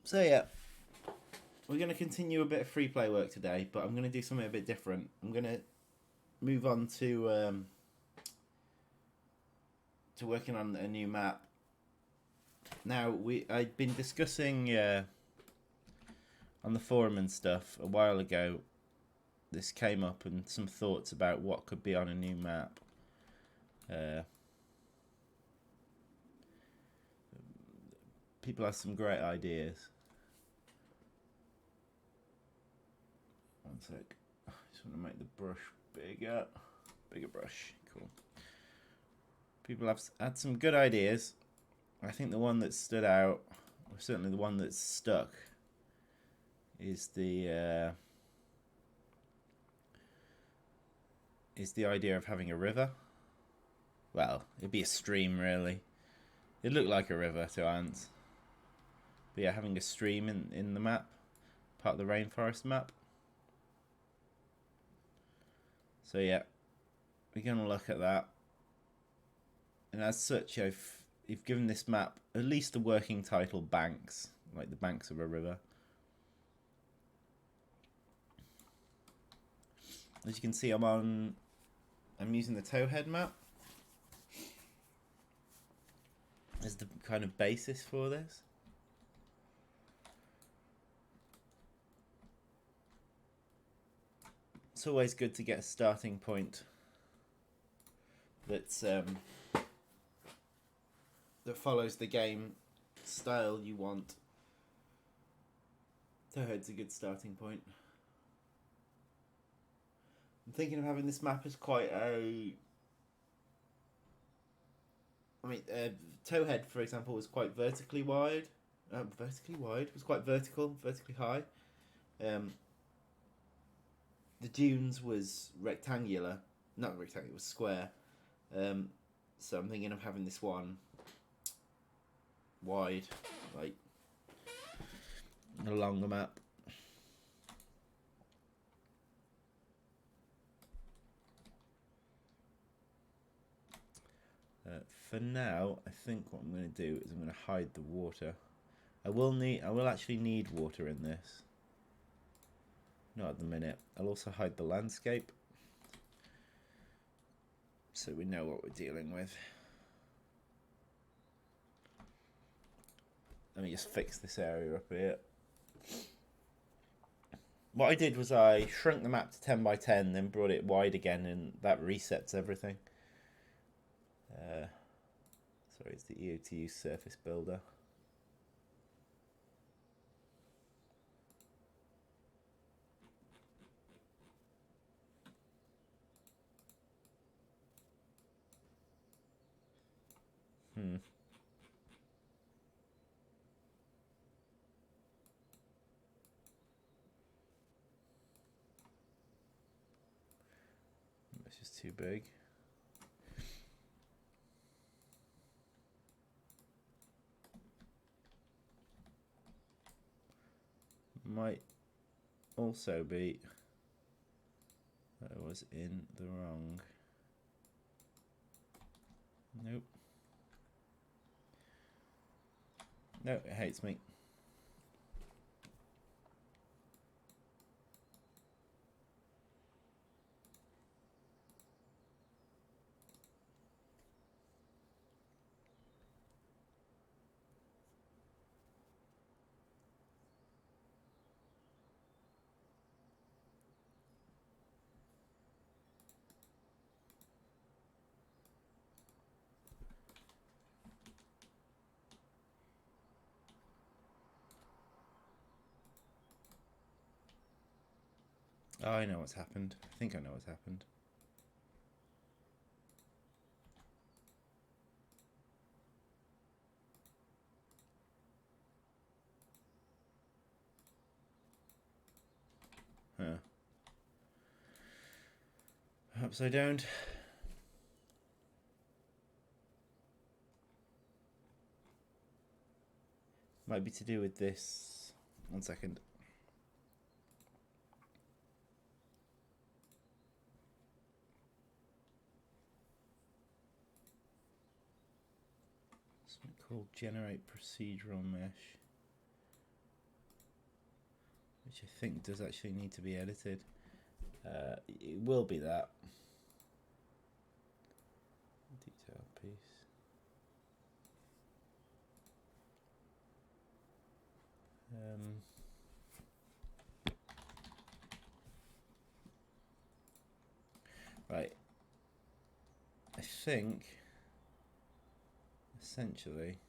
So yeah, we're going to continue a bit of free play work today, but I'm going to do something a bit different. I'm going to move on to working on a new map. Now I'd been discussing on the forum and stuff a while ago. This came up and some thoughts about what could be on a new map. People have some great ideas. One sec. I just want to make the brush bigger. Bigger brush. Cool. People have had some good ideas. I think the one that stood out, or certainly the one that's stuck, is the idea of having a river. Well, it'd be a stream really. It'd look like a river to ants. But yeah, having a stream in the map, part of the rainforest map. So yeah, we're gonna look at that. And as such, you've given this map at least a working title, banks, like the banks of a river. As you can see, I'm using the towhead map as the kind of basis for this. It's always good to get a starting point that's that follows the game style you want. Towhead's a good starting point. I'm thinking of having this map as quite a... Towhead, for example, was quite vertically wide. Was quite vertical, vertically high. The dunes was rectangular. Not rectangular, it was square. So I'm thinking of having this one wide, like along the map. For now, I think what I'm going to do is I'm going to hide the water. I will actually need water in this. Not at the minute. I'll also hide the landscape, so we know what we're dealing with. Let me just fix this area up here. What I did was I shrunk the map to 10 by 10, then brought it wide again, and that resets everything. Sorry, it's the EOTU surface builder. It's just too big. Might also be that I was in the wrong. Nope. No, it hates me. Oh, I know what's happened. I think I know what's happened. Huh. Perhaps I don't. Might be to do with this. 1 second. Something called generate procedural mesh. which I think does actually need to be edited. It will be that. Detail piece. Right. I think essentially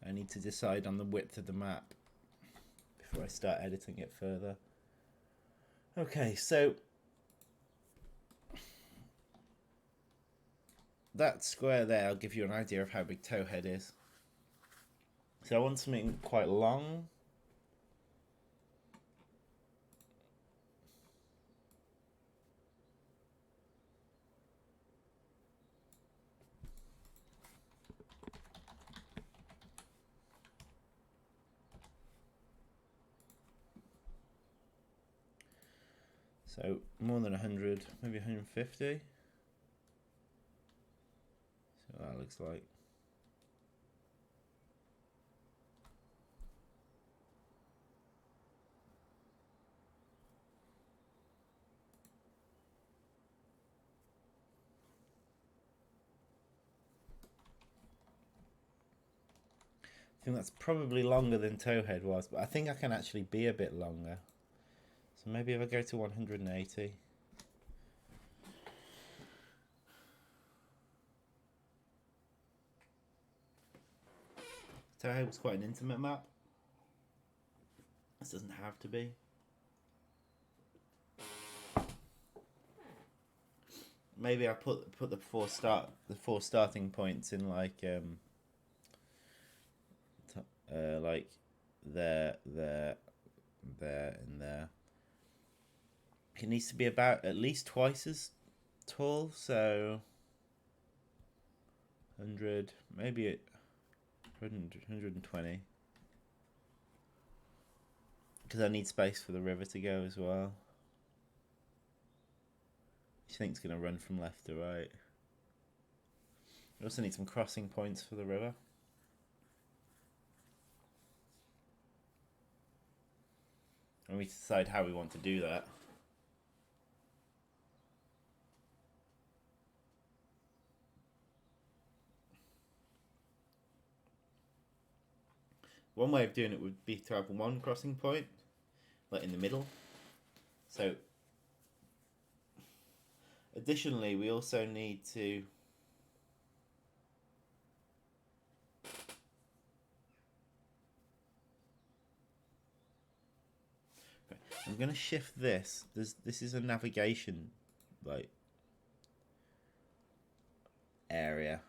I need to decide on the width of the map before I start editing it further. Okay, so that square there will give you an idea of how big Towhead is. So I want something quite long. So more than 100, maybe 150. See what that looks like. I think that's probably longer than Towhead was, but I think I can actually be a bit longer. So maybe if I go to 180. Towhead was quite an intimate map. This doesn't have to be. Maybe I put the four starting points in like there, and there. It needs to be about at least twice as tall, so 100, maybe 120. Because I need space for the river to go as well. I think it's going to run from left to right. We also need some crossing points for the river. And we decide how we want to do that. One way of doing it would be to have one crossing point, like in the middle. So, additionally, we also need to I'm going to shift this. This is a navigation like area.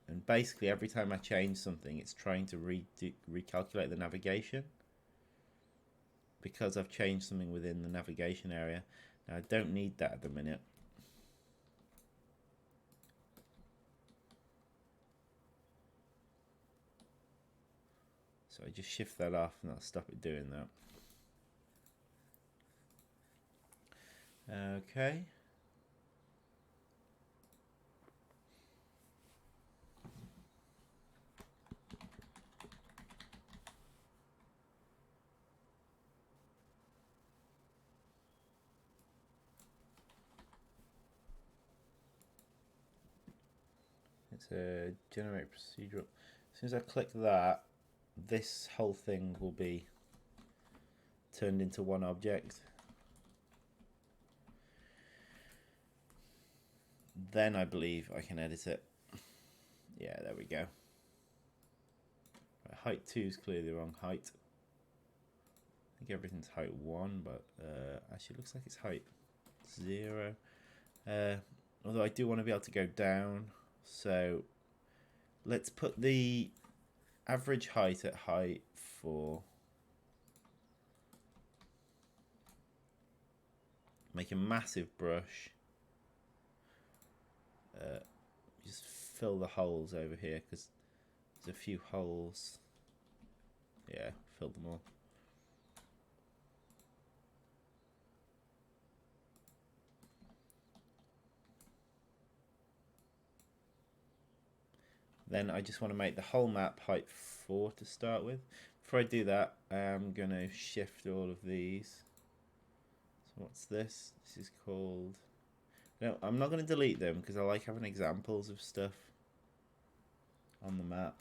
And basically every time I change something, it's trying to recalculate the navigation. Because I've changed something within the navigation area. Now I don't need that at the minute. So I just shift that off and that'll stop it doing that. Okay. It's a generate procedural. As soon as I click that, this whole thing will be turned into one object. Then I believe I can edit it. Yeah, there we go. Height 2 is clearly the wrong height. I think everything's height 1, but actually it looks like it's height 0. Although I do want to be able to go down, so let's put the average height at height 4. Make a massive brush. Just fill the holes over here because there's a few holes. Yeah, fill them all. Then I just want to make the whole map height 4 to start with. before I do that, I'm going to shift all of these. So what's this? This is called... No, I'm not going to delete them because I like having examples of stuff on the map.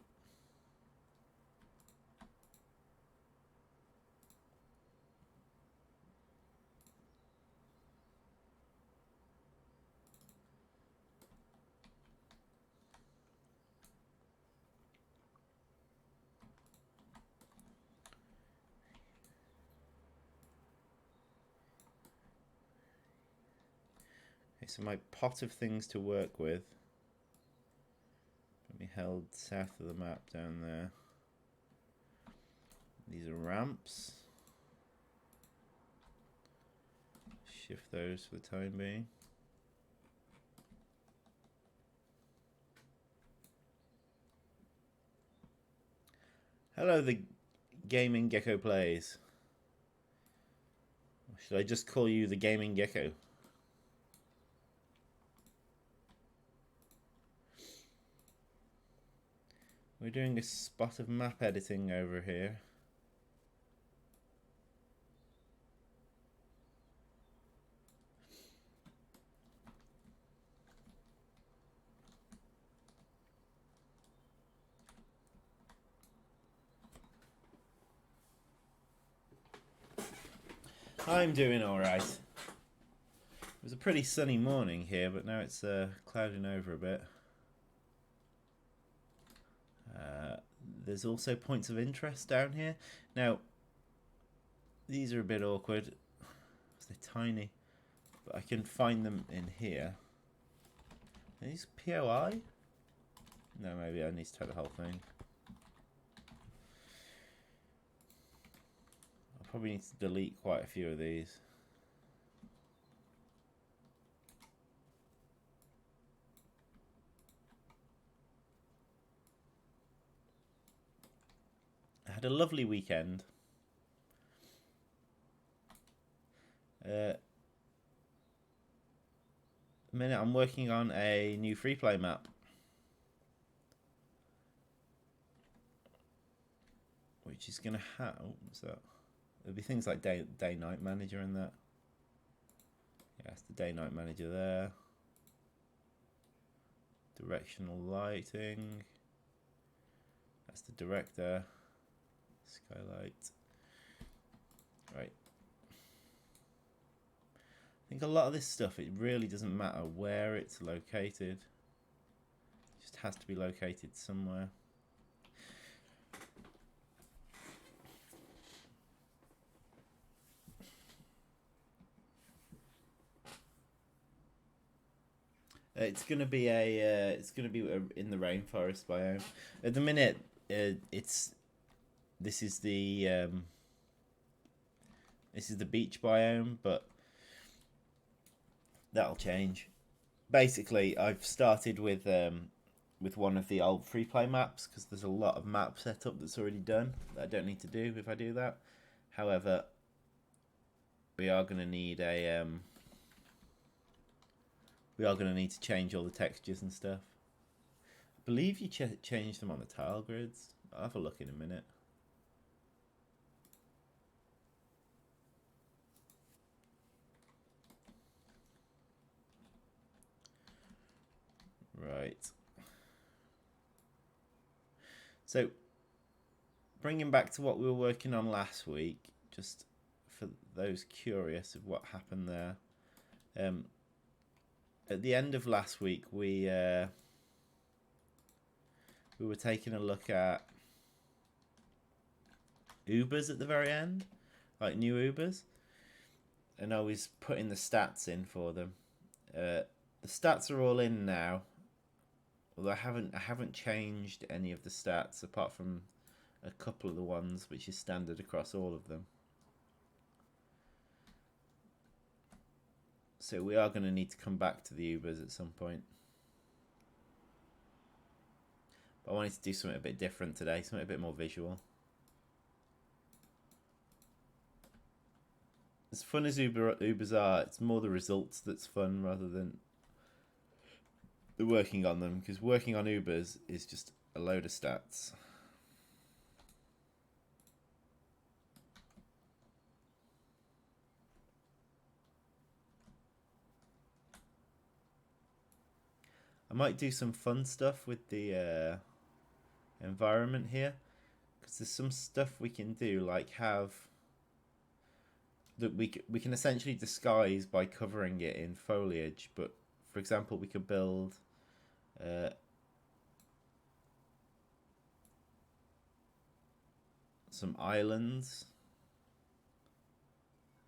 So my pot of things to work with will be held south of the map down there. These are ramps. Shift those for the time being. Hello, the Gaming Gecko Plays. Or should I just call you the Gaming Gecko? We're doing a spot of map editing over here. I'm doing alright. It was a pretty sunny morning here, but now it's clouding over a bit. There's also points of interest down here. Now, these are a bit awkward because they're tiny, but I can find them in here. Are these POI? No, maybe I need to type the whole thing. I'll probably need to delete quite a few of these. I had a lovely weekend. A minute, I'm working on a new Freeplay map. Which is going to have... what's that? There'll be things like day-night manager in that. Yeah, that's the day-night manager there. Directional lighting. That's the director. Skylight. Right. I think a lot of this stuff, it really doesn't matter where it's located. It just has to be located somewhere. It's gonna be in the rainforest biome. At the minute, this is the beach biome, but that'll change. Basically, I've started with one of the old Freeplay maps because there's a lot of map setup that's already done that I don't need to do if I do that. However, we are going to need a we are going to need to change all the textures and stuff. I believe you changed them on the tile grids. I'll have a look in a minute. Right. So, bringing back to what we were working on last week, just for those curious of what happened there. At the end of last week, we were taking a look at Ubers at the very end, like new Ubers, and I was putting the stats in for them. The stats are all in now, although I haven't changed any of the stats apart from a couple of the ones which is standard across all of them. So we are going to need to come back to the Ubers at some point. But I wanted to do something a bit different today, something a bit more visual. As fun as Ubers are, it's more the results that's fun rather than the working on them, because working on Ubers is just a load of stats. I might do some fun stuff with the environment here, because there's some stuff we can do, like have that we can essentially disguise by covering it in foliage. But for example, we could build some islands,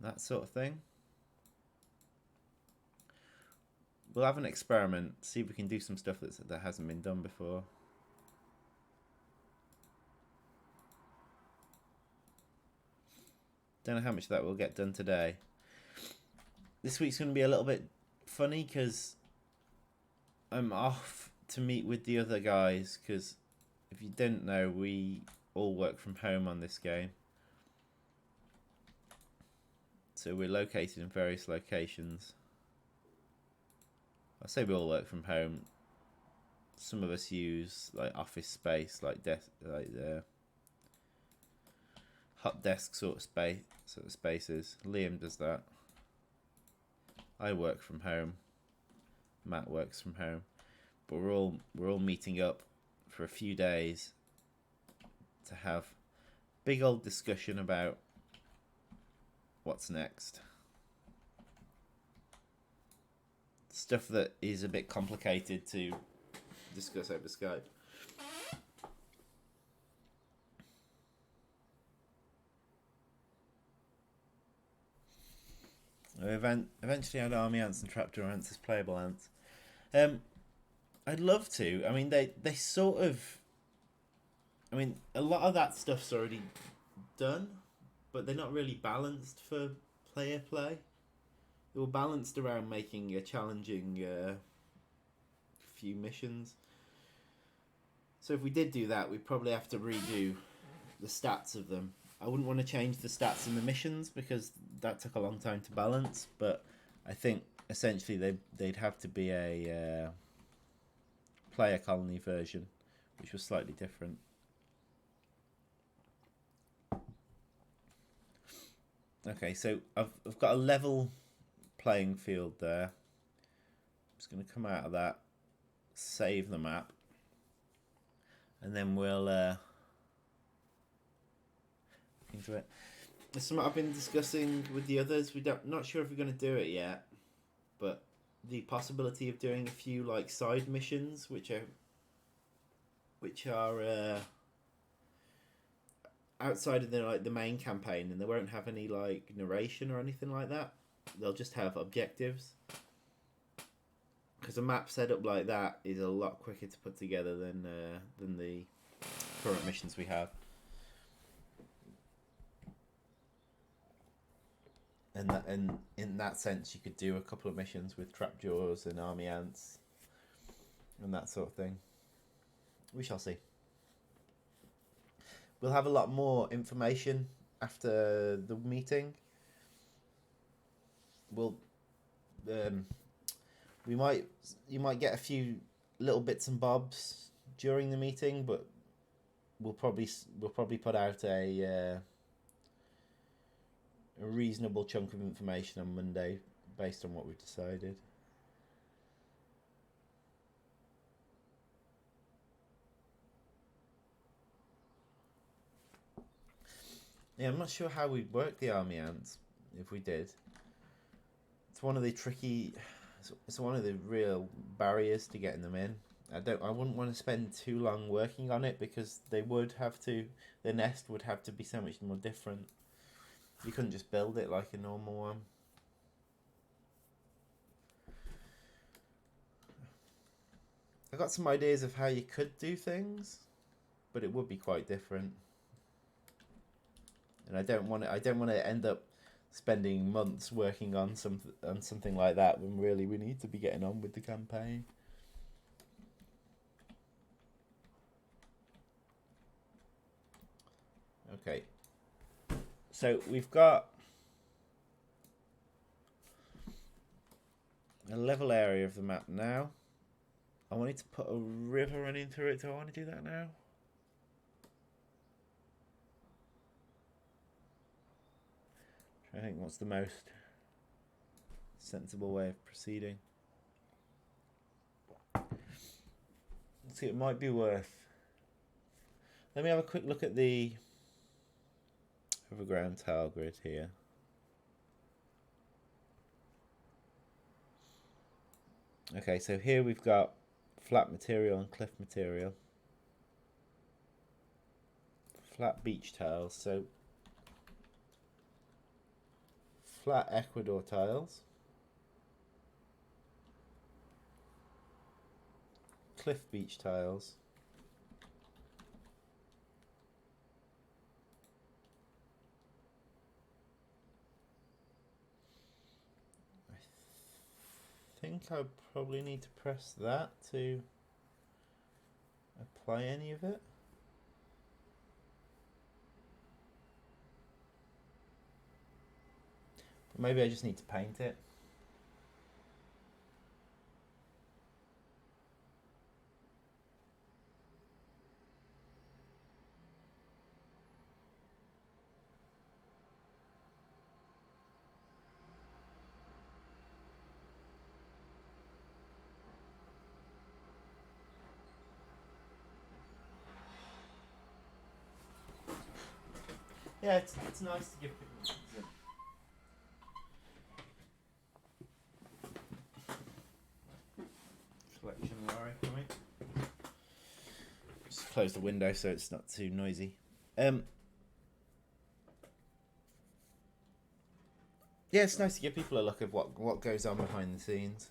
that sort of thing. We'll have an experiment, see if we can do some stuff that hasn't been done before. Don't know how much of that will get done today. This week's going to be a little bit funny because I'm off to meet with the other guys, because if you didn't know, we all work from home on this game. So we're located in various locations. I say we all work from home. Some of us use like office space, like hot desk sort of spaces. Liam does that. I work from home. Matt works from home. But we're all meeting up for a few days to have big old discussion about what's next. Stuff that is a bit complicated to discuss over Skype. Eventually add army ants and trapdoor ants as playable ants. I'd love to. I mean, they sort of... I mean, a lot of that stuff's already done, but they're not really balanced for player play. They were balanced around making a challenging few missions. So if we did do that, we'd probably have to redo the stats of them. I wouldn't want to change the stats in the missions because that took a long time to balance, but I think essentially they'd have to be a player colony version, which was slightly different. Okay, so I've got a level playing field there. I'm just going to come out of that, save the map, and then we'll look into it. There's something I've been discussing with the others. Not sure if we're going to do it yet, but the possibility of doing a few like side missions, which are outside of the main campaign, and they won't have any like narration or anything like that. They'll just have objectives, because a map set up like that is a lot quicker to put together than the current missions we have. And in that sense, you could do a couple of missions with trapjaws and army ants and that sort of thing. We shall see. We'll have a lot more information after the meeting. You might get a few little bits and bobs during the meeting, but we'll probably put out a reasonable chunk of information on Monday based on what we've decided. Yeah, I'm not sure how we'd work the army ants if we did. It's one of the real barriers to getting them in. I wouldn't want to spend too long working on it, because their nest would have to be so much more different. You couldn't just build it like a normal one. I got some ideas of how you could do things, but it would be quite different. And I don't want to end up spending months working on something like that when really we need to be getting on with the campaign. Okay. So we've got a level area of the map now. I wanted to put a river running through it. Do I want to do that now? I think what's the most sensible way of proceeding. See, it might be worth. Let me have a quick look at the overground tile grid here. Okay, so here we've got flat material and cliff material. Flat beach tiles, so flat Ecuador tiles. Cliff beach tiles. I think I probably need to press that to apply any of it. But maybe I just need to paint it. Yeah, it's nice to give people a collection of Larry coming. Just close the window so it's not too noisy. Yeah, it's nice to give people a look at what goes on behind the scenes.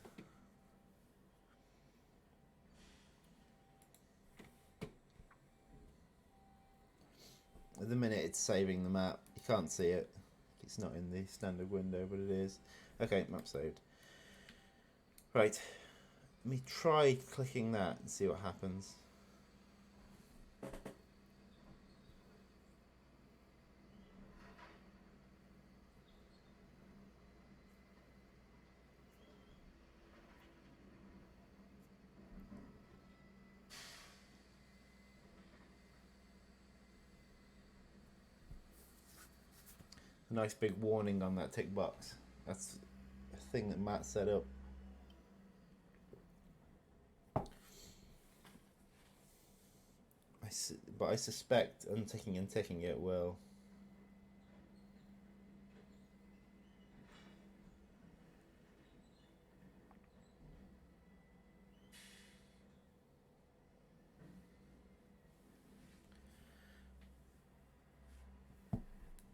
At the minute it's saving the map. You can't see it. It's not in the standard window, but it is. Okay, map saved. Right. Let me try clicking that and see what happens. A nice big warning on that tick box. That's a thing that Matt set up. But I suspect unticking and ticking it will.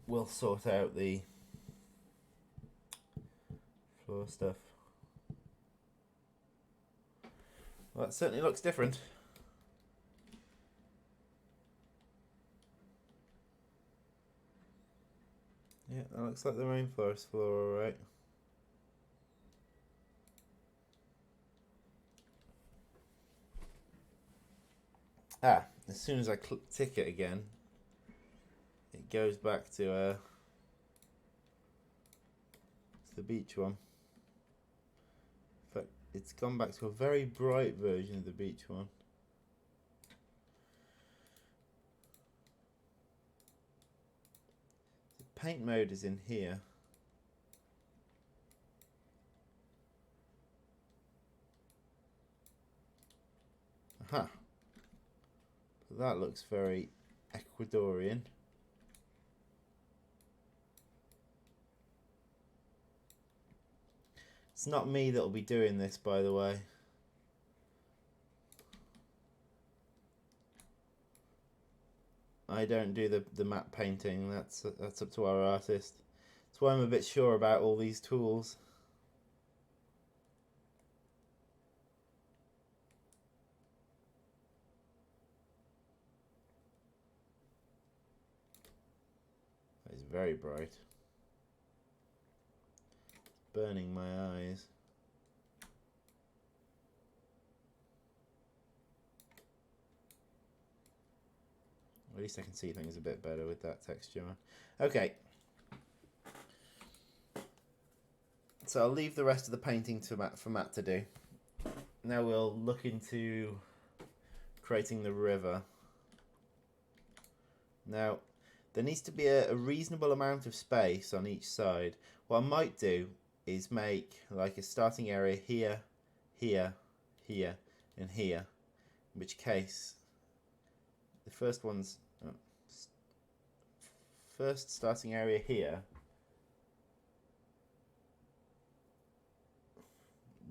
We'll sort out the floor stuff. Well, that certainly looks different. Yeah, that looks like the rainforest floor, alright. Ah, as soon as I tick it again, it goes back to the beach one. In fact, it's gone back to a very bright version of the beach one. The paint mode is in here. Aha. But that looks very Ecuadorian. It's not me that'll be doing this, by the way. I don't do the matte painting. That's up to our artist. That's why I'm a bit sure about all these tools. It's very bright. It's burning my eyes. At least I can see things a bit better with that texture. Okay. So I'll leave the rest of the painting for Matt to do. Now we'll look into creating the river. Now, there needs to be a reasonable amount of space on each side. What I might do is make like a starting area here, here, here, and here. In which case, the first one's first starting area here,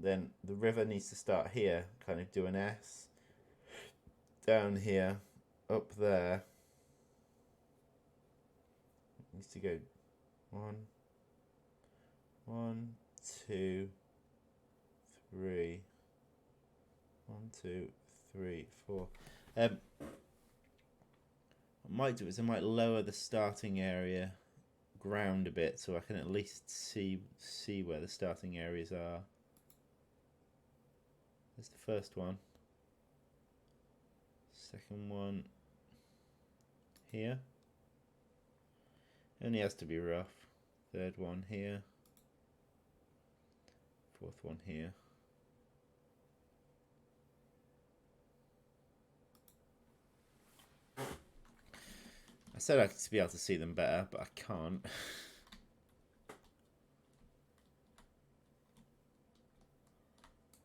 then the river needs to start here, kind of do an S, down here, up there, it needs to go 1, 2, 3, 1, 2, 3, 4. What I might do is I might lower the starting area ground a bit so I can at least see where the starting areas are. There's the first one. Second one here. Only has to be rough. Third one here. Fourth one here. I said I'd be able to see them better, but I can't.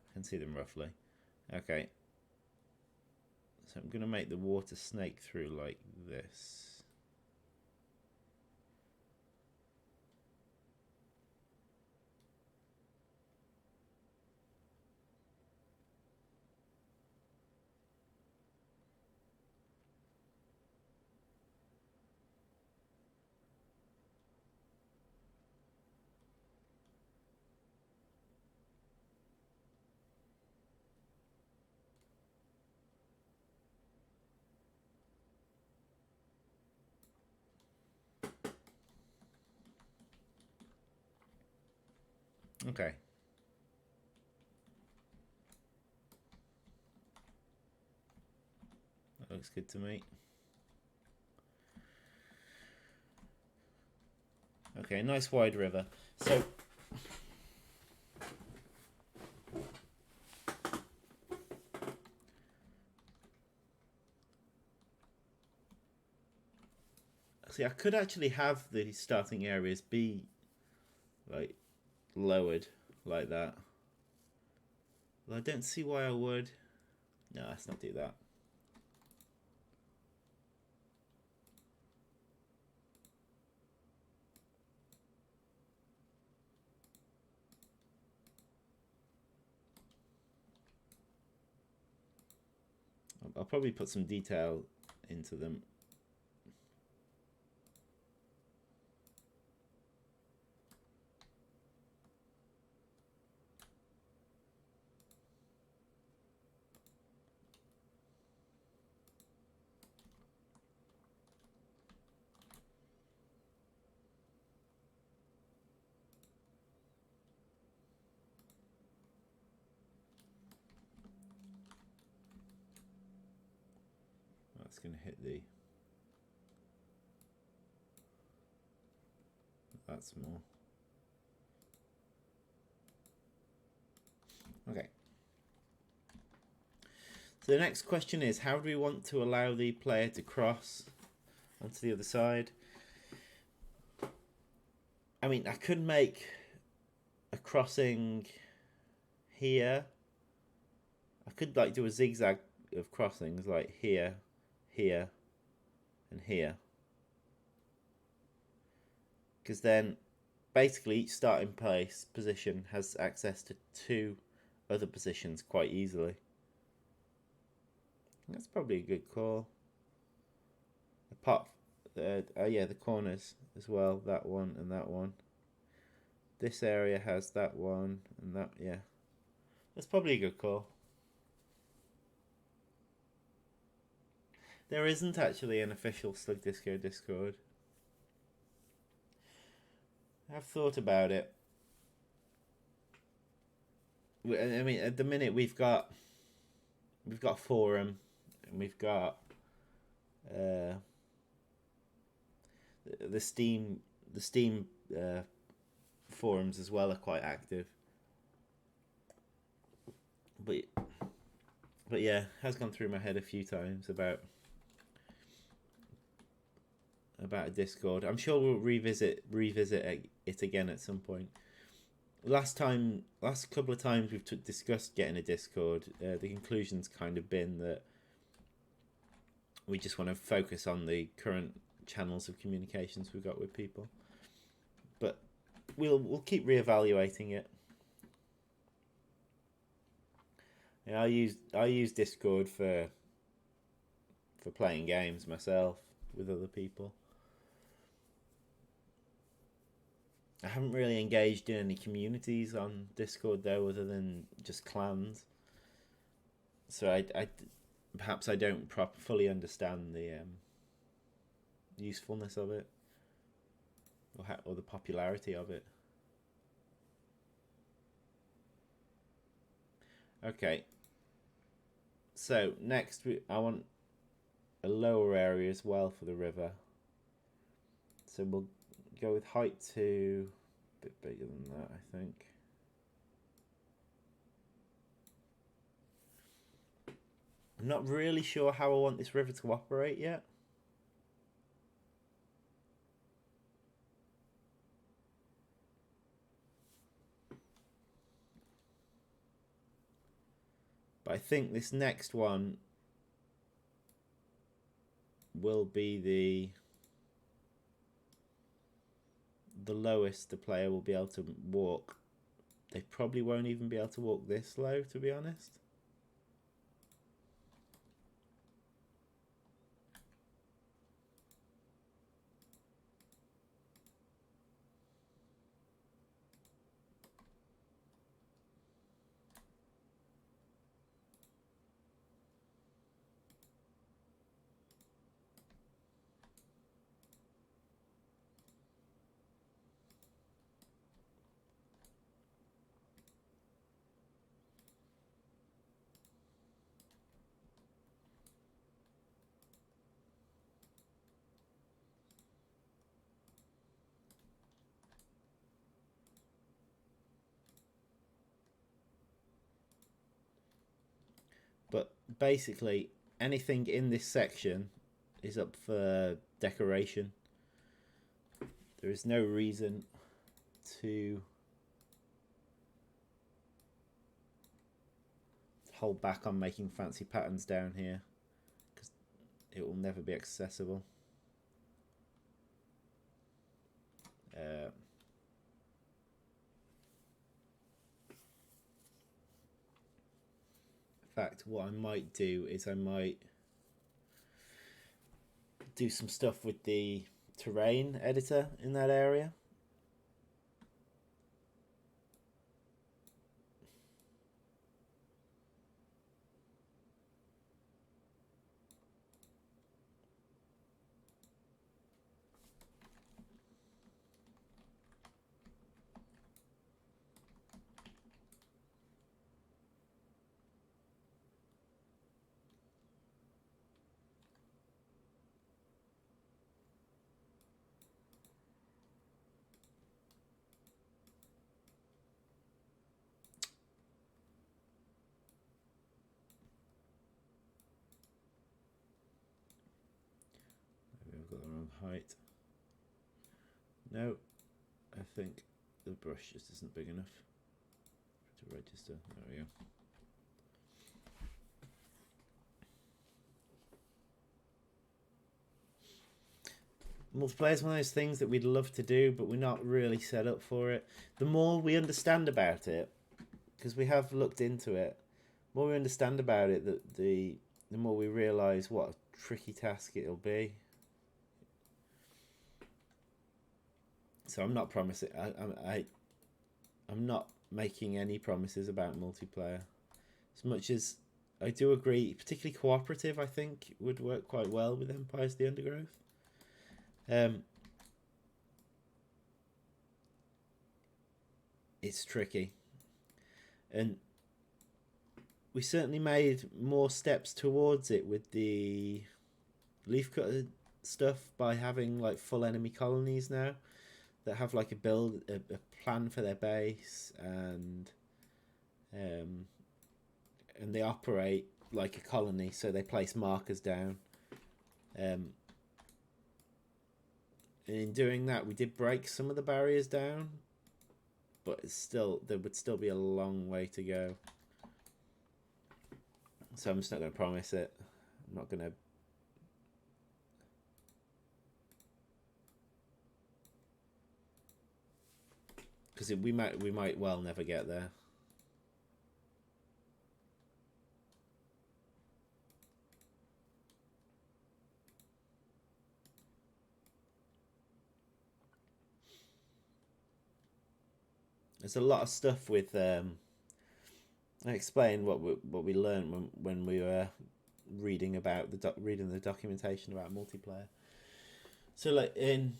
I can see them roughly. Okay. So I'm going to make the water snake through like this. Okay. That looks good to me. Okay, nice wide river. So see, I could actually have the starting areas be like lowered like that. Well, I don't see why I would. No, let's not do that. I'll probably put some detail into them. That's going to hit the... That's more. Okay. So the next question is, how do we want to allow the player to cross onto the other side? I mean, I could make a crossing here. I could like do a zigzag of crossings like here, here, and here. Because then basically each starting place position has access to 2 other positions quite easily. That's probably a good call. Apart, yeah, the corners as well. That one and that one. This area has that one and that. Yeah, that's probably a good call. There isn't actually an official Slug Disco Discord. I've thought about it. I mean, at the minute we've got a forum, and we've got the Steam forums as well are quite active. But yeah, it has gone through my head a few times about a Discord. I'm sure we'll revisit it again at some point. Last couple of times we've discussed getting a Discord, the conclusion's kind of been that we just want to focus on the current channels of communications we've got with people. But we'll keep reevaluating it. Yeah, I use Discord for playing games myself with other people. I haven't really engaged in any communities on Discord though, other than just clans. So I perhaps I don't fully understand the usefulness of it, or the popularity of it. Okay. So next, I want a lower area as well for the river. So we'll go with height 2, a bit bigger than that, I think. I'm not really sure how I want this river to operate yet. But I think this next one will be the lowest the player will be able to walk. They probably won't even be able to walk this low, to be honest. But basically, anything in this section is up for decoration. There is no reason to hold back on making fancy patterns down here, because it will never be accessible. In fact, what I might do is I might do some stuff with the terrain editor in that area. Height. No, I think the brush just isn't big enough to register. There we go. Multiplayer is one of those things that we'd love to do, but we're not really set up for it. The more we understand about it, because we have looked into it, the more we understand about it, the more we realise what a tricky task it'll be. So I'm not promising. I'm not making any promises about multiplayer. As much as I do agree, particularly cooperative, I think would work quite well with Empires: The Undergrowth. It's tricky, and we certainly made more steps towards it with the Leafcutter stuff by having like full enemy colonies now that have like a plan for their base, and they operate like a colony, so they place markers down. And in doing that, we did break some of the barriers down, but there would still be a long way to go. So I'm just not going to promise it. I'm not going to because we might well never get there. There's a lot of stuff with I explained what we learned when we were reading about reading the documentation about multiplayer. So like in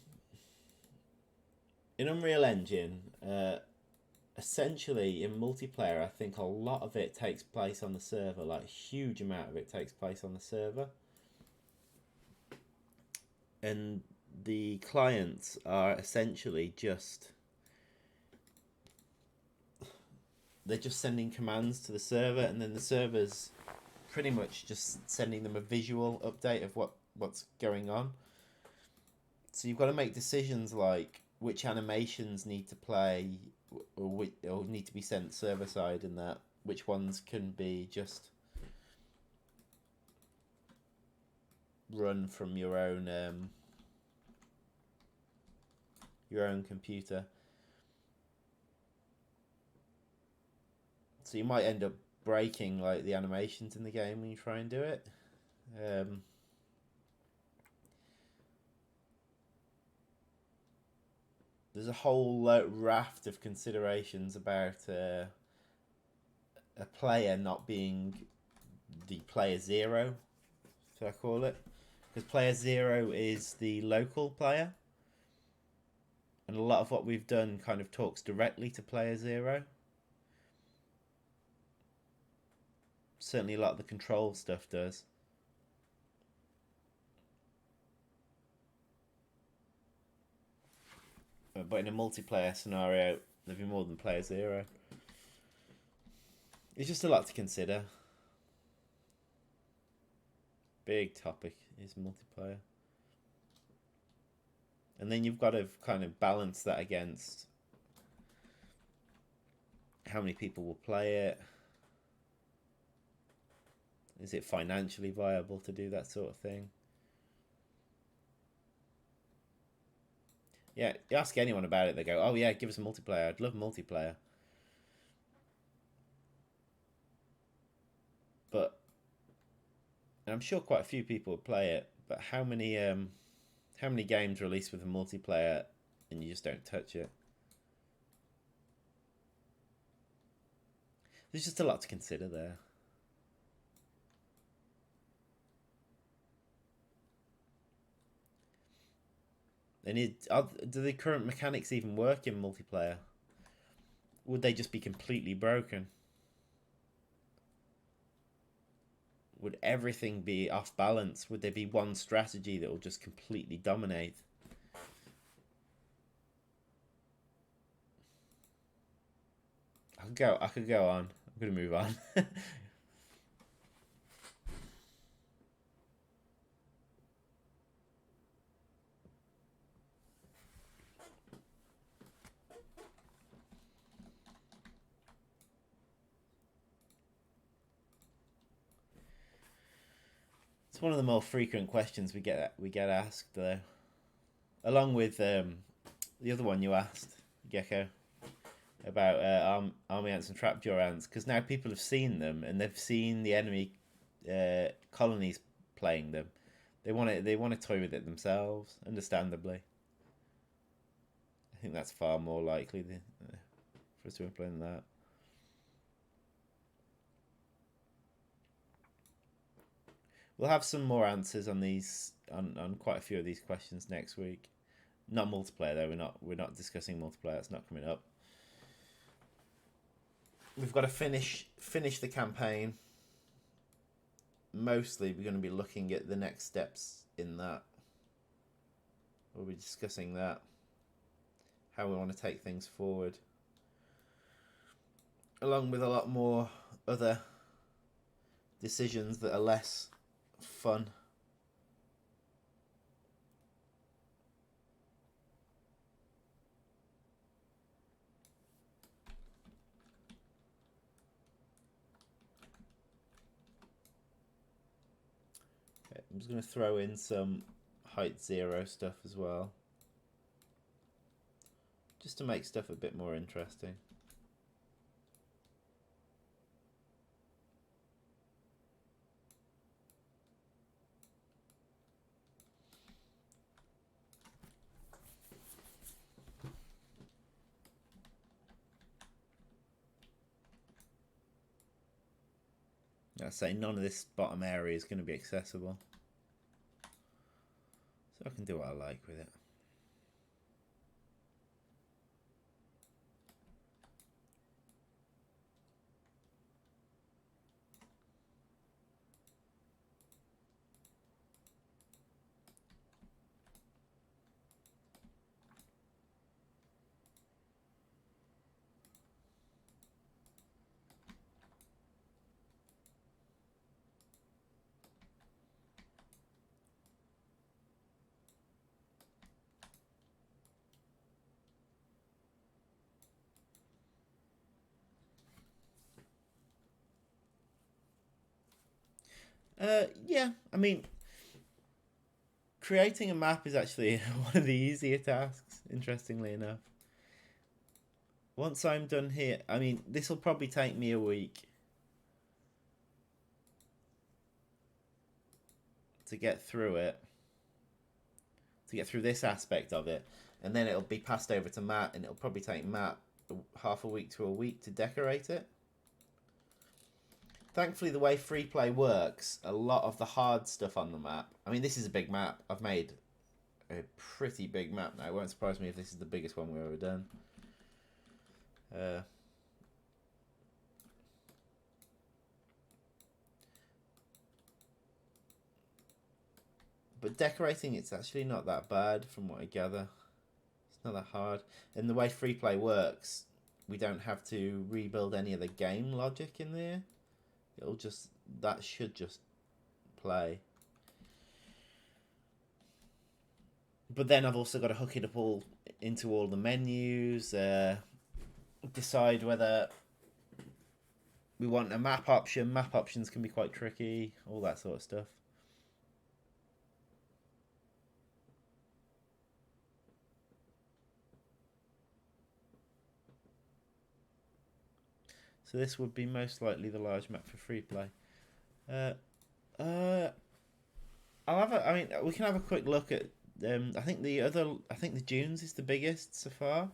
Unreal Engine, essentially in multiplayer, I think a lot of it takes place on the server. Like a huge amount of it takes place on the server, and the clients are essentially they're just sending commands to the server, and then the server's pretty much just sending them a visual update of what's going on. So you've got to make decisions like which animations need to play or need to be sent server side, and that which ones can be just run from your own computer. So you might end up breaking like the animations in the game when you try and do it. There's a whole raft of considerations about a player not being the player zero, so I call it, because player zero is the local player, and a lot of what we've done kind of talks directly to player zero. Certainly a lot of the control stuff does. But in a multiplayer scenario, there'd be more than player zero. It's just a lot to consider. Big topic is multiplayer. And then you've got to kind of balance that against how many people will play it. Is it financially viable to do that sort of thing? Yeah, you ask anyone about it, they go, oh yeah, give us a multiplayer. I'd love multiplayer. But I'm sure quite a few people would play it, but how many games release with a multiplayer and you just don't touch it? There's just a lot to consider there. And do the current mechanics even work in multiplayer? Would they just be completely broken? Would everything be off balance? Would there be one strategy that will just completely dominate? I could go on. I'm gonna move on. It's one of the more frequent questions we get asked, though, along with the other one you asked, Gecko, about army ants and trapjaw ants, because now people have seen them and they've seen the enemy colonies playing them. They want to toy with it themselves, understandably. I think that's far more likely for us to implement that. We'll have some more answers on these on quite a few of these questions next week. Not multiplayer though. We're not discussing multiplayer. That's not coming up. We've got to finish the campaign. Mostly, we're going to be looking at the next steps in that. We'll be discussing that, how we want to take things forward, along with a lot more other decisions that are less fun. Okay, I'm just going to throw in some height 0 stuff as well. just to make stuff a bit more interesting. I say none of this bottom area is going to be accessible, so I can do what I like with it. Yeah, I mean, creating a map is actually one of the easier tasks, interestingly enough. Once I'm done here, I mean, this will probably take me a week to get through it, to get through this aspect of it, and then it'll be passed over to Matt, and it'll probably take Matt half a week to a week to decorate it. Thankfully, the way Freeplay works, a lot of the hard stuff on the map, I mean, this is a big map. I've made a pretty big map now. It won't surprise me if this is the biggest one we've ever done. But decorating, it's actually not that bad from what I gather. It's not that hard. And the way Freeplay works, we don't have to rebuild any of the game logic in there. It'll just, that should just play. But then I've also got to hook it up all into all the menus, decide whether we want a map option. Map options can be quite tricky, all that sort of stuff. So this would be most likely the large map for Freeplay. I'll have a, I mean, we can have a quick look at. I think the dunes is the biggest so far,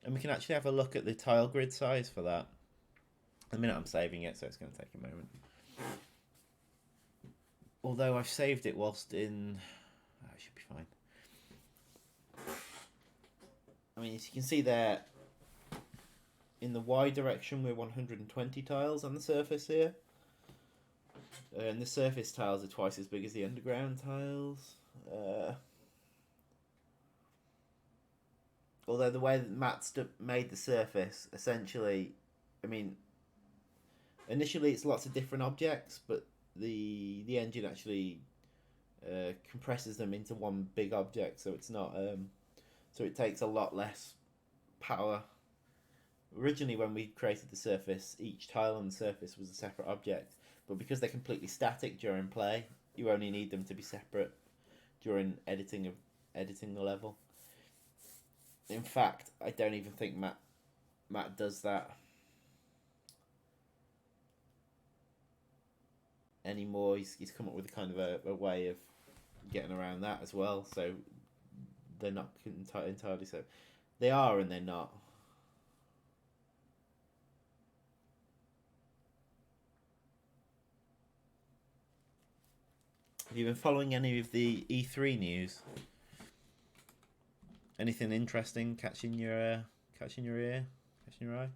and we can actually have a look at the tile grid size for that. The minute I'm saving it, so it's going to take a moment. Although I've saved it whilst in, it should be fine. I mean, as you can see there, in the Y direction, we're 120 tiles on the surface here. And the surface tiles are twice as big as the underground tiles. Although the way that Matt made the surface, essentially, I mean, initially it's lots of different objects, but the engine actually compresses them into one big object, so it's not. So it takes a lot less power. Originally, when we created the surface, each tile on the surface was a separate object, but because they're completely static during play, you only need them to be separate during editing the level. In fact, I don't even think Matt does that anymore. He's come up with a kind of a way of getting around that as well. So they're not entirely so. They are and they're not. Have you been following any of the E3 news? Anything interesting catching your ear, catching your eye?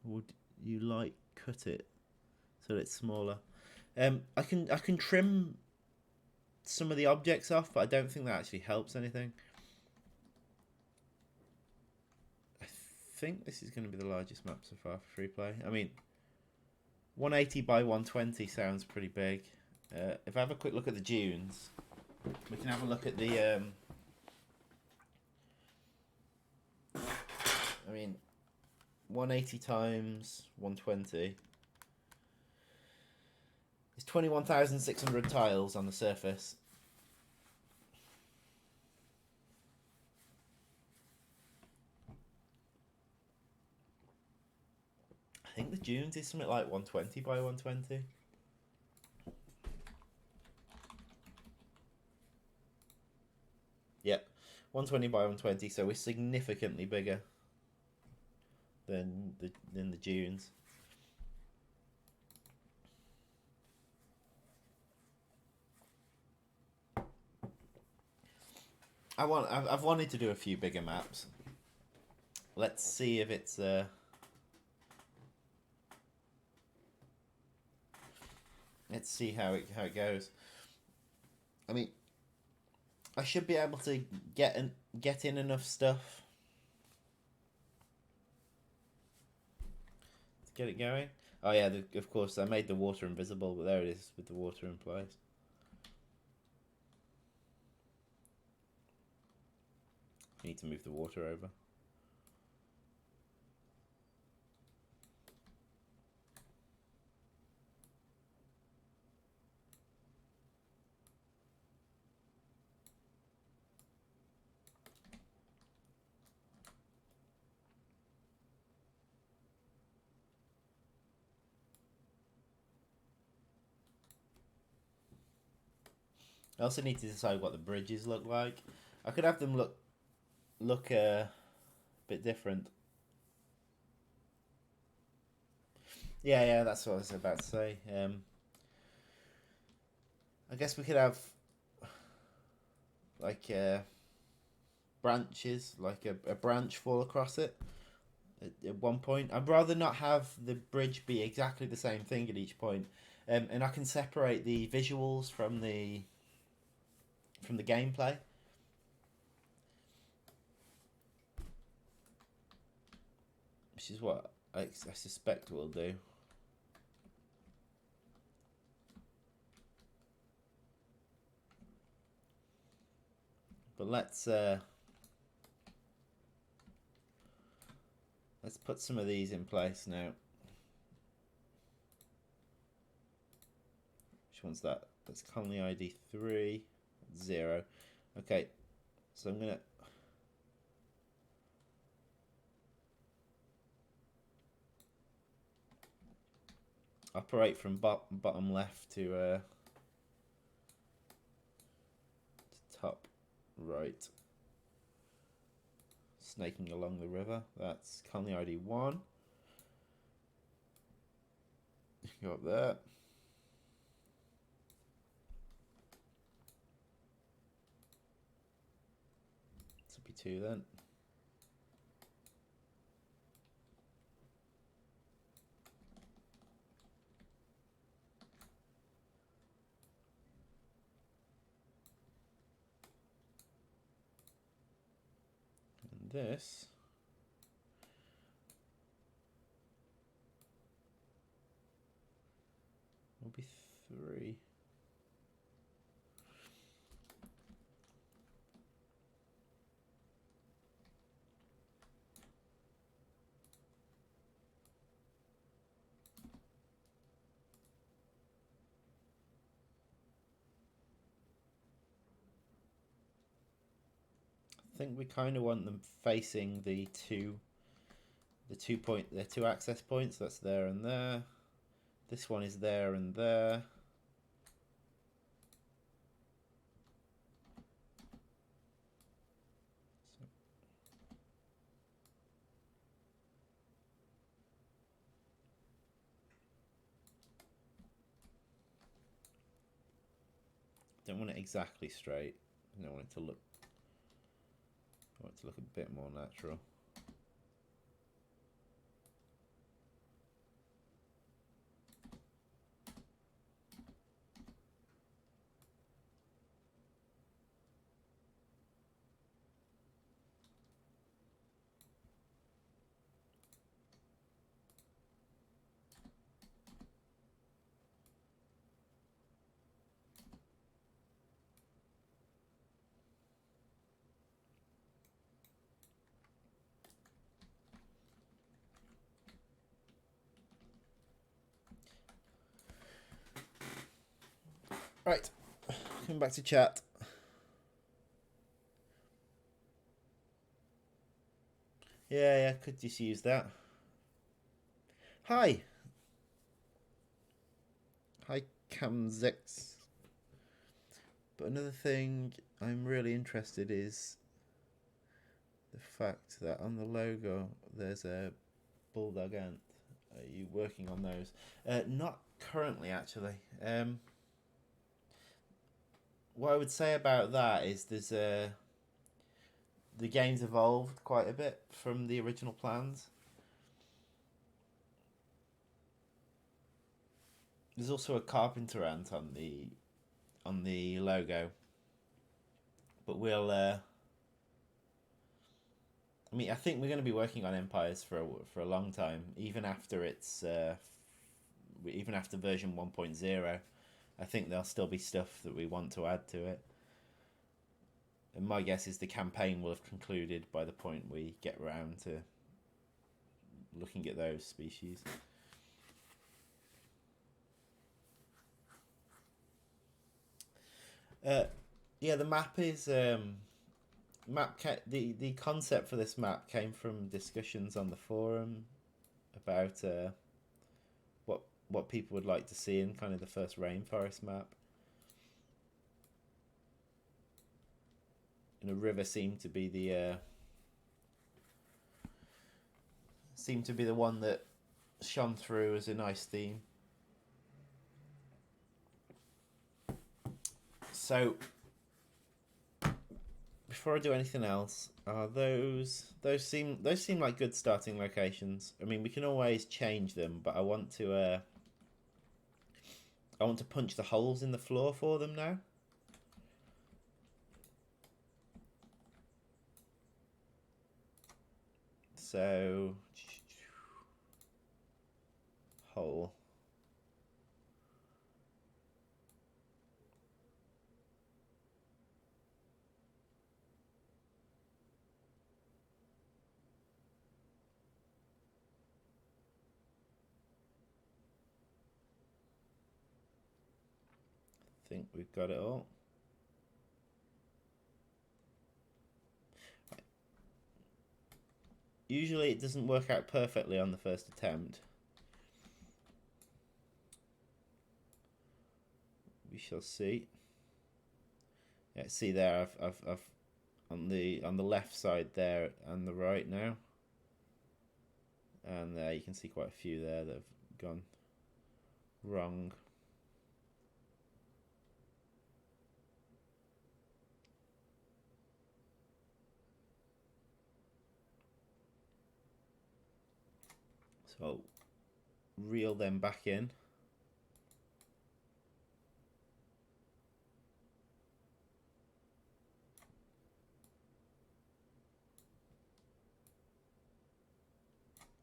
Would you like cut it so that it's smaller? I can trim some of the objects off, but I don't think that actually helps anything. I think this is going to be the largest map so far for Freeplay. I mean, 180 by 120 sounds pretty big. If I have a quick look at the dunes, we can have a look at the. I mean, 180 times 120. It's 21,600 tiles on the surface. I think the dunes is something like 120 by 120. Yep, 120 by 120, so we're significantly bigger than the dunes. I've wanted to do a few bigger maps. Let's see if it's let's see how it goes. I mean, I should be able to get in enough stuff to get it going. Oh yeah, of course I made the water invisible, but there it is with the water in place. I need to move the water over. I also need to decide what the bridges look like. I could have them look a bit different. Yeah, that's what I was about to say. I guess we could have like branches, like a branch fall across it at one point. I'd rather not have the bridge be exactly the same thing at each point, and I can separate the visuals from the gameplay. Which is what I suspect we'll do. But let's put some of these in place now. Which one's that? That's colony ID 3, 0. Okay, so I'm gonna operate from bottom left to top right. Snaking along the river. That's colony ID 1. Go up there. This will be 2 then. And this will be 3. I think we kind of want them facing the two access points. That's there and there. This one is there and there. Don't want it exactly straight. I want it to look. I want it to look a bit more natural. Right, come back to chat. Yeah, could just use that. Hi, Camzix. But another thing I'm really interested is the fact that on the logo there's a bulldog ant. Are you working on those? Not currently, actually. What I would say about that is there's the game's evolved quite a bit from the original plans. There's also a carpenter ant on the logo, but we'll. I mean, I think we're going to be working on Empires for a long time, even after even after version 1.0. I think there'll still be stuff that we want to add to it. And my guess is the campaign will have concluded by the point we get around to looking at those species. Yeah, the map is the concept for this map came from discussions on the forum about what people would like to see in kind of the first rainforest map. And a river seemed to be the one that shone through as a nice theme. So before I do anything else, those seem like good starting locations. I mean, we can always change them, but I want to punch the holes in the floor for them now. So hole. I think we've got it all. Usually it doesn't work out perfectly on the first attempt. We shall see. Yeah, see there, I've on the left side there and the right now, and there you can see quite a few there that have gone wrong. So I'll reel them back in.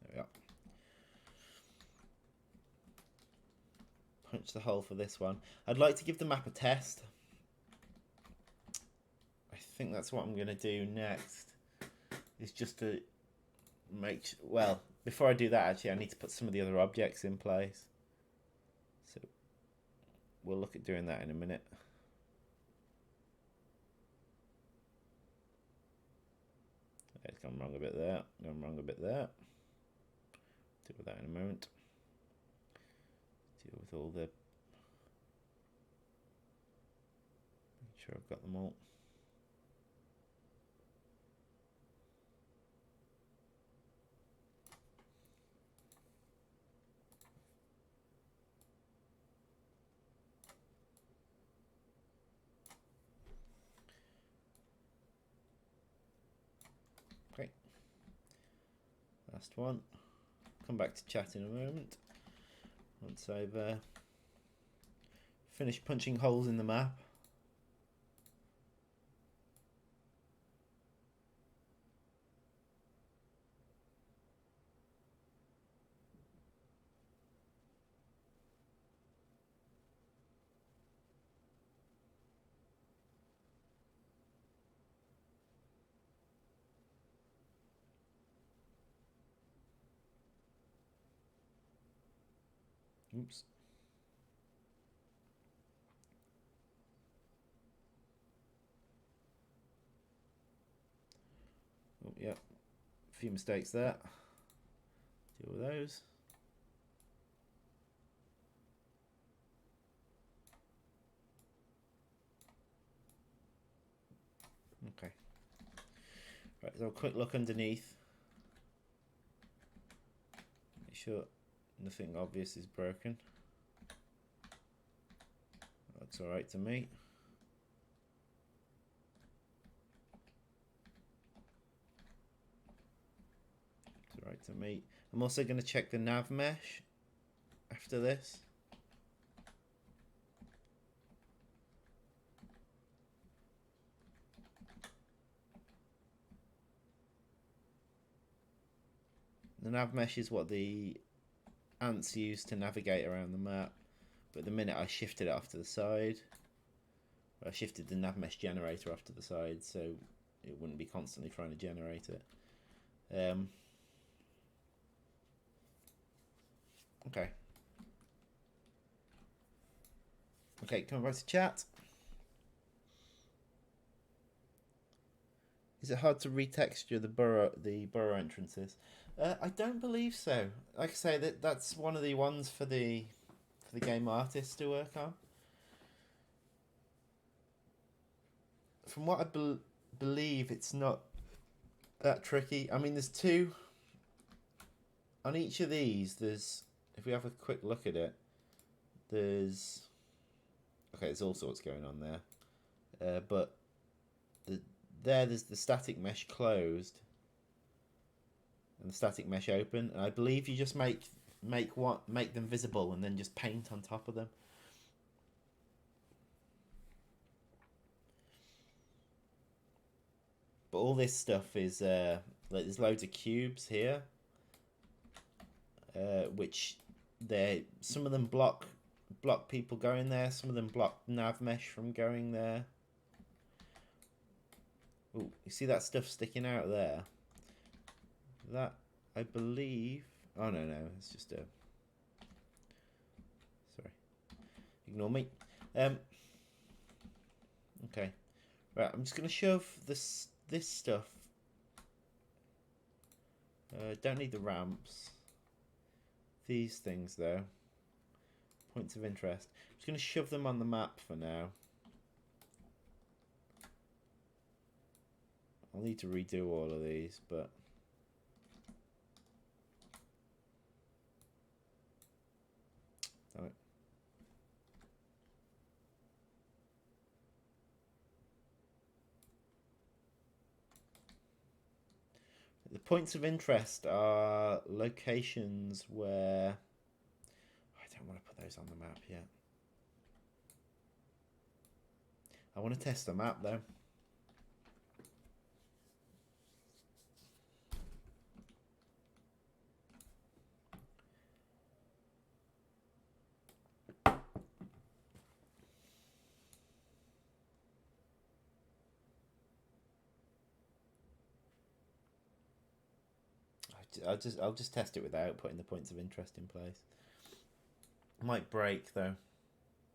There we are. Punch the hole for this one. I'd like to give the map a test. I think that's what I'm going to do next. Is just to make... Well, before I do that, actually, I need to put some of the other objects in place. So we'll look at doing that in a minute. It's gone wrong a bit there. Gone wrong a bit there. Deal with that in a moment. Deal with all the... Make sure I've got them all. Okay. Last one. Come back to chat in a moment. Once I've finished punching holes in the map. Oops. Yep, a few mistakes there. Deal with those. Okay. Right, so a quick look underneath. Make sure nothing obvious is broken. Looks alright to me. Looks alright to me. I'm also going to check the Navmesh after this. The Navmesh is what the ants use to navigate around the map, but the minute I shifted it off to the side, I shifted the Navmesh generator off to the side so it wouldn't be constantly trying to generate it. Okay. Okay, coming back to chat. Is it hard to retexture the burrow entrances? I don't believe so. Like I say, that's one of the ones for the game artists to work on. From what I believe, it's not that tricky. I mean, there's two on each of these. There's, if we have a quick look at it, there's all sorts going on there. But there's the static mesh closed and the static mesh open, and I believe you just make them visible and then just paint on top of them. But all this stuff is like, there's loads of cubes here, which some of them block people going there, some of them block Navmesh from going there. Oh, you see that stuff sticking out there? That, I believe... Oh, no, it's just a... Sorry. Ignore me. Okay. Right, I'm just going to shove this stuff. Don't need the ramps. These things, though. Points of interest. I'm just going to shove them on the map for now. I'll need to redo all of these, but... Damn it. The points of interest are locations where... I don't want to put those on the map yet. I want to test the map, though. I'll just test it without putting the points of interest in place. Might break though.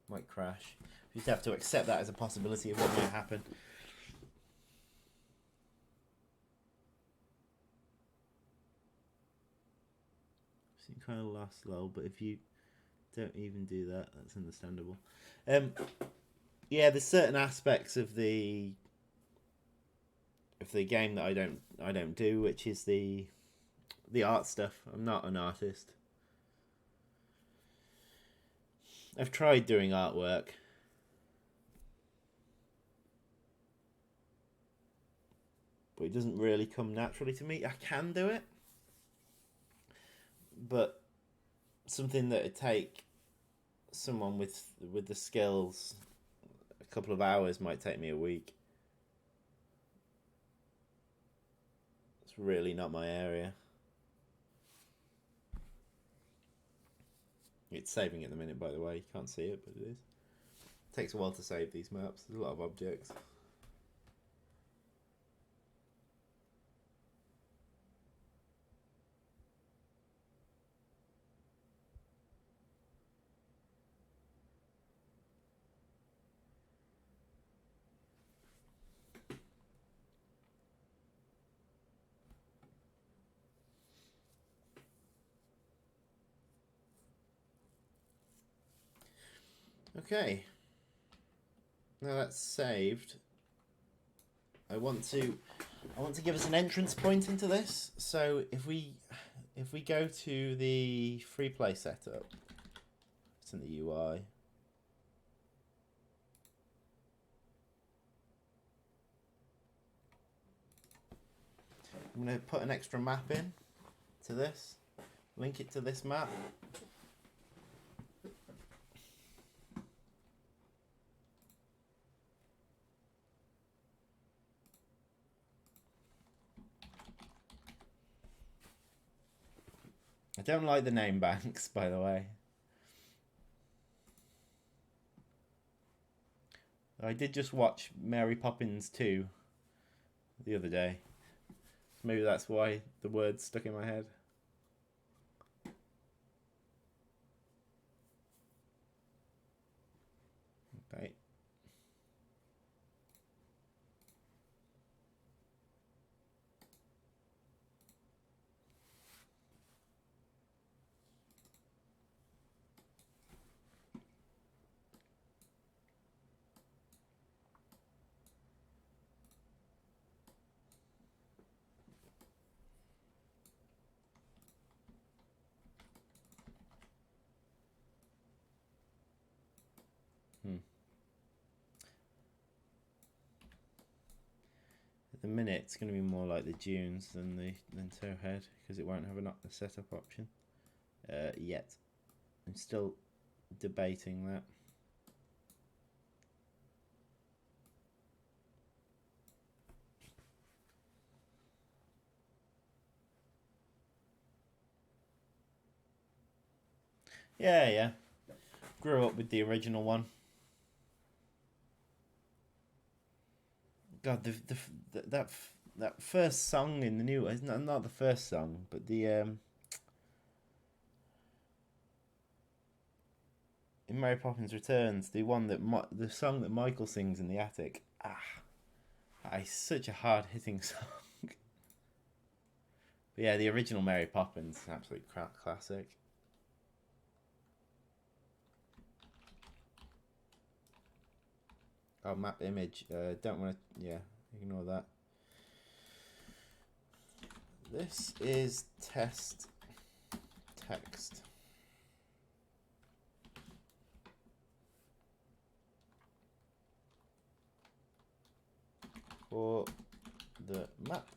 Might crash. You just have to accept that as a possibility of what might happen. Seem kind of lost lol, but if you don't even do that, that's understandable. Yeah, there's certain aspects of the game that I don't do, which is the art stuff. I'm not an artist. I've tried doing artwork. But it doesn't really come naturally to me. I can do it. But something that would take someone with the skills a couple of hours might take me a week. It's really not my area. It's saving at the minute, by the way. You can't see it, but it is. It takes a while to save these maps. There's a lot of objects. Okay. Now that's saved. I want to give us an entrance point into this. So if we go to the Freeplay setup, it's in the UI. I'm going to put an extra map in to this, link it to this map. I don't like the name banks, by the way. I did just watch Mary Poppins 2 the other day. Maybe that's why the word's stuck in my head. Okay. At the minute, it's going to be more like the dunes than Towhead because it won't have a setup option yet. I'm still debating that. Yeah. Grew up with the original one. God, that first song in the new, not the first song, but the in Mary Poppins Returns, the one that the song that Michael sings in the attic. That is such a hard hitting song. But yeah, the original Mary Poppins, absolute classic. Oh, map image. Don't want to. Yeah, ignore that. This is test text. For the map.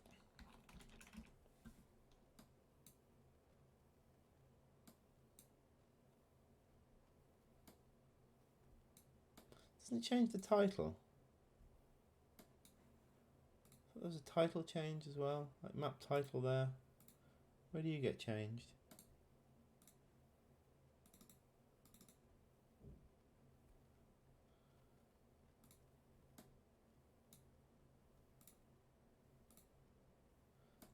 Doesn't it change the title? There was a title change as well, like map title there. Where do you get changed?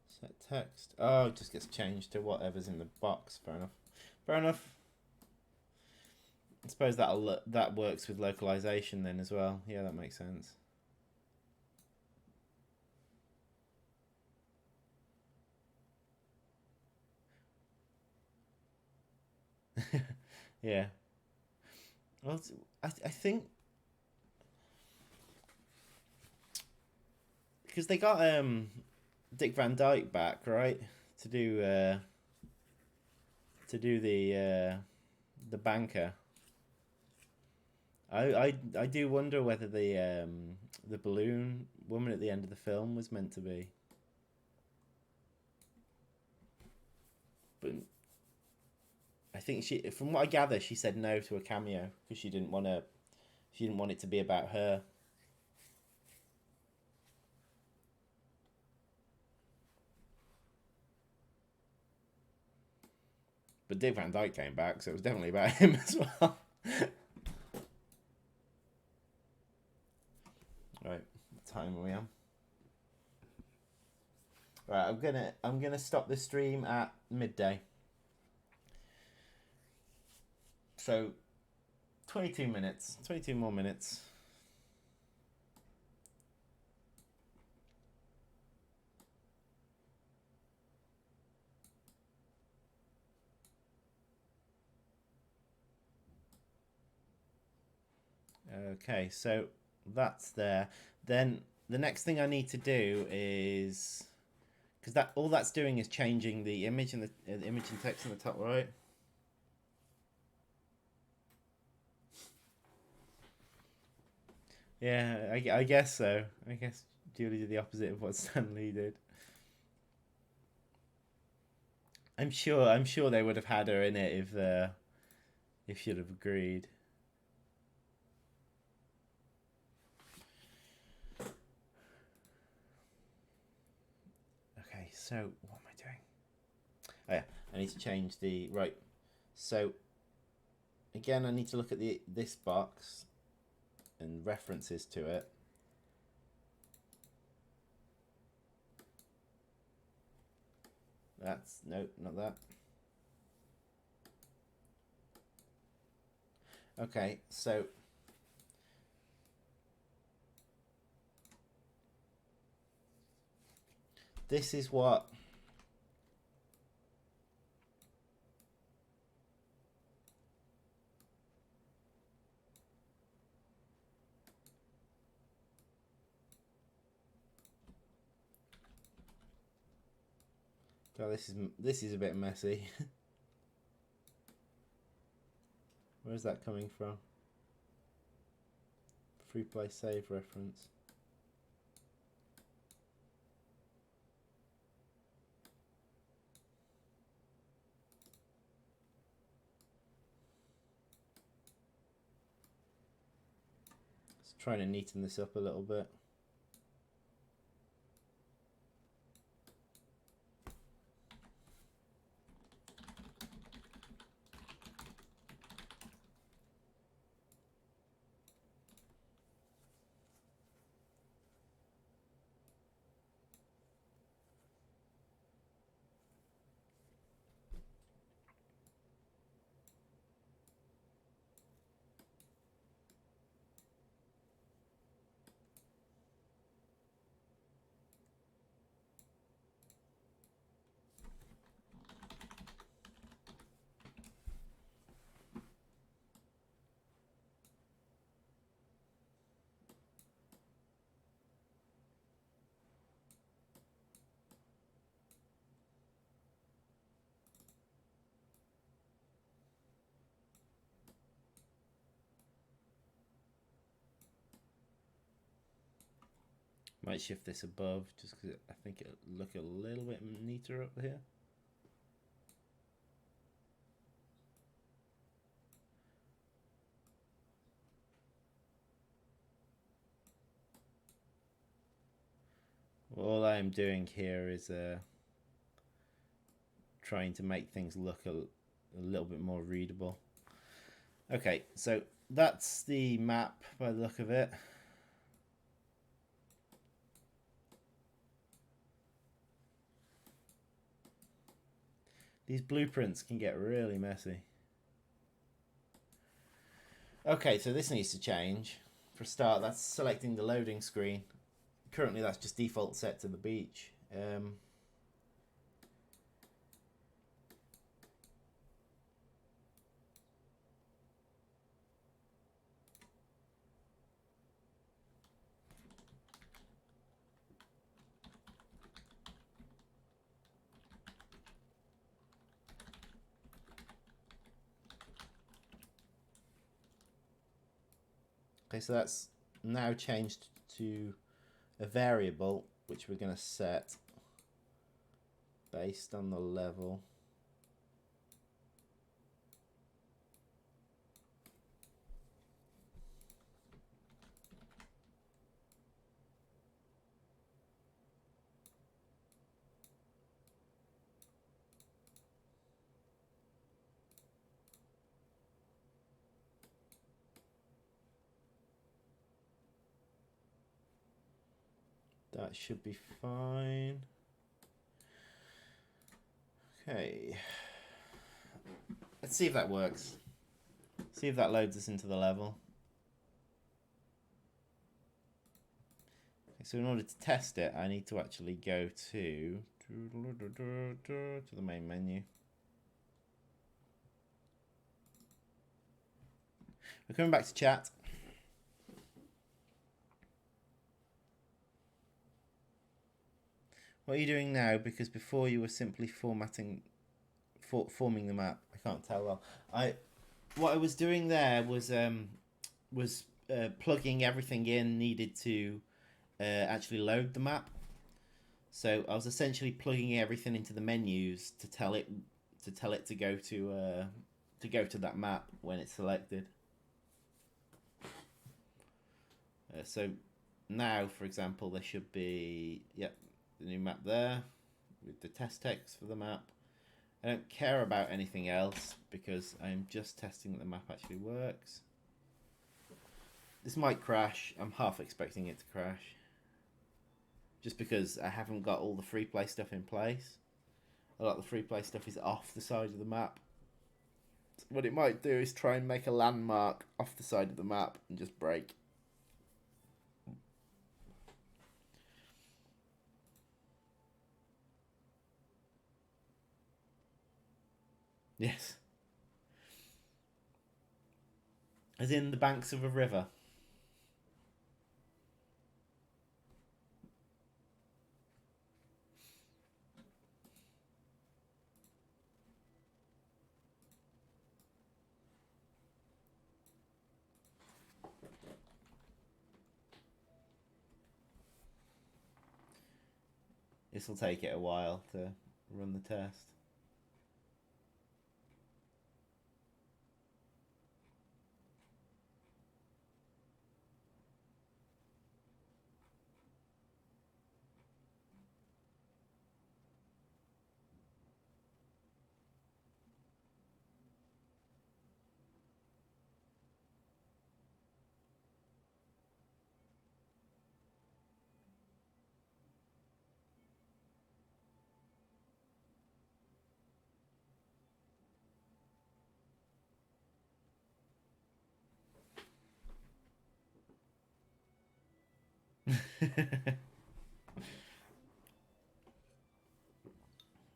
Set text. Oh, it just gets changed to whatever's in the box. Fair enough. Fair enough. I suppose that works with localization then as well. Yeah, that makes sense. Yeah. Well, I think because they got Dick Van Dyke back, right, to do the banker. I do wonder whether the balloon woman at the end of the film was meant to be. But I think from what I gather, she said no to a cameo because she didn't want it to be about her. But Dick Van Dyke came back, so it was definitely about him as well. Right, what time are we on? Right, I'm gonna stop the stream at midday. So 22 minutes. 22 more minutes. Okay, so that's there. Then the next thing I need to do is, because that all that's doing is changing the image and the image and text in the top right. Yeah, I guess so. I guess Julie did the opposite of what Stan Lee did. I'm sure they would have had her in it if she'd have agreed. Okay, so what am I doing? Oh yeah, I need to change the right. So again, I need to look at this box and references to it. That's nope, not that. Okay, so this is what God, this is a bit messy. Where's that coming from? Freeplay save reference. Just trying to neaten this up a little bit. Might shift this above just because I think it'll look a little bit neater up here. All I'm doing here is trying to make things look a little bit more readable. Okay, so that's the map by the look of it. These blueprints can get really messy. Okay, so this needs to change. For a start, that's selecting the loading screen. Currently, that's just default set to the beach. Okay, so that's now changed to a variable, which we're going to set based on the level. That should be fine. Okay. Let's see if that works. See if that loads us into the level. Okay, so in order to test it, I need to actually go to the main menu. We're coming back to chat. What are you doing now? Because before you were simply forming the map. I can't tell well. What I was doing there was plugging everything in needed to actually load the map. So I was essentially plugging everything into the menus to tell it to go to that map when it's selected. So now, for example, there should be the new map there with the test text for the map. I don't care about anything else because I'm just testing that the map actually works. This might crash. I'm half expecting it to crash. Just because I haven't got all the Freeplay stuff in place. A lot of the Freeplay stuff is off the side of the map. What it might do is try and make a landmark off the side of the map and just break. Yes. As in the banks of a river. This will take it a while to run the test.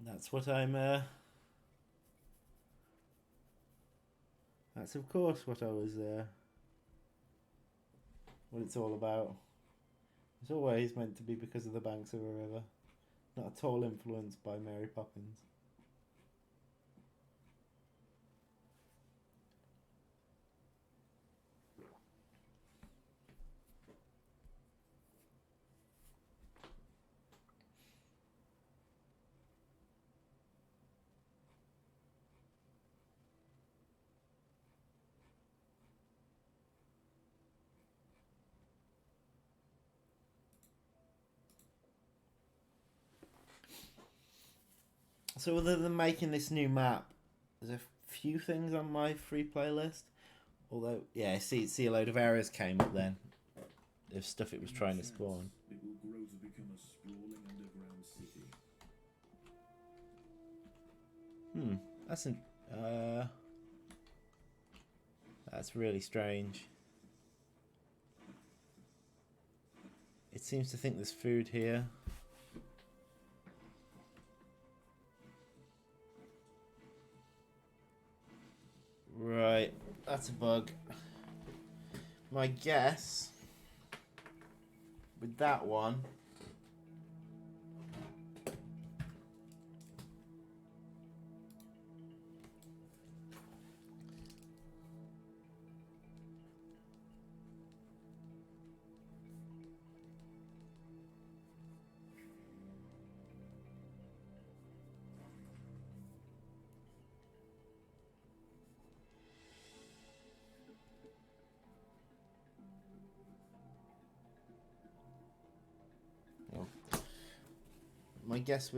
That's what I'm that's of course what I was what it's all about. It's always meant to be because of the banks of a river, not at all influenced by Mary Poppins. So other than making this new map, there's a few things on my free playlist. Although, yeah, see a load of errors came up then. Of stuff it was trying to spawn. It will grow to become a sprawling underground city. That's really strange. It seems to think there's food here. Right, that's a bug. My guess with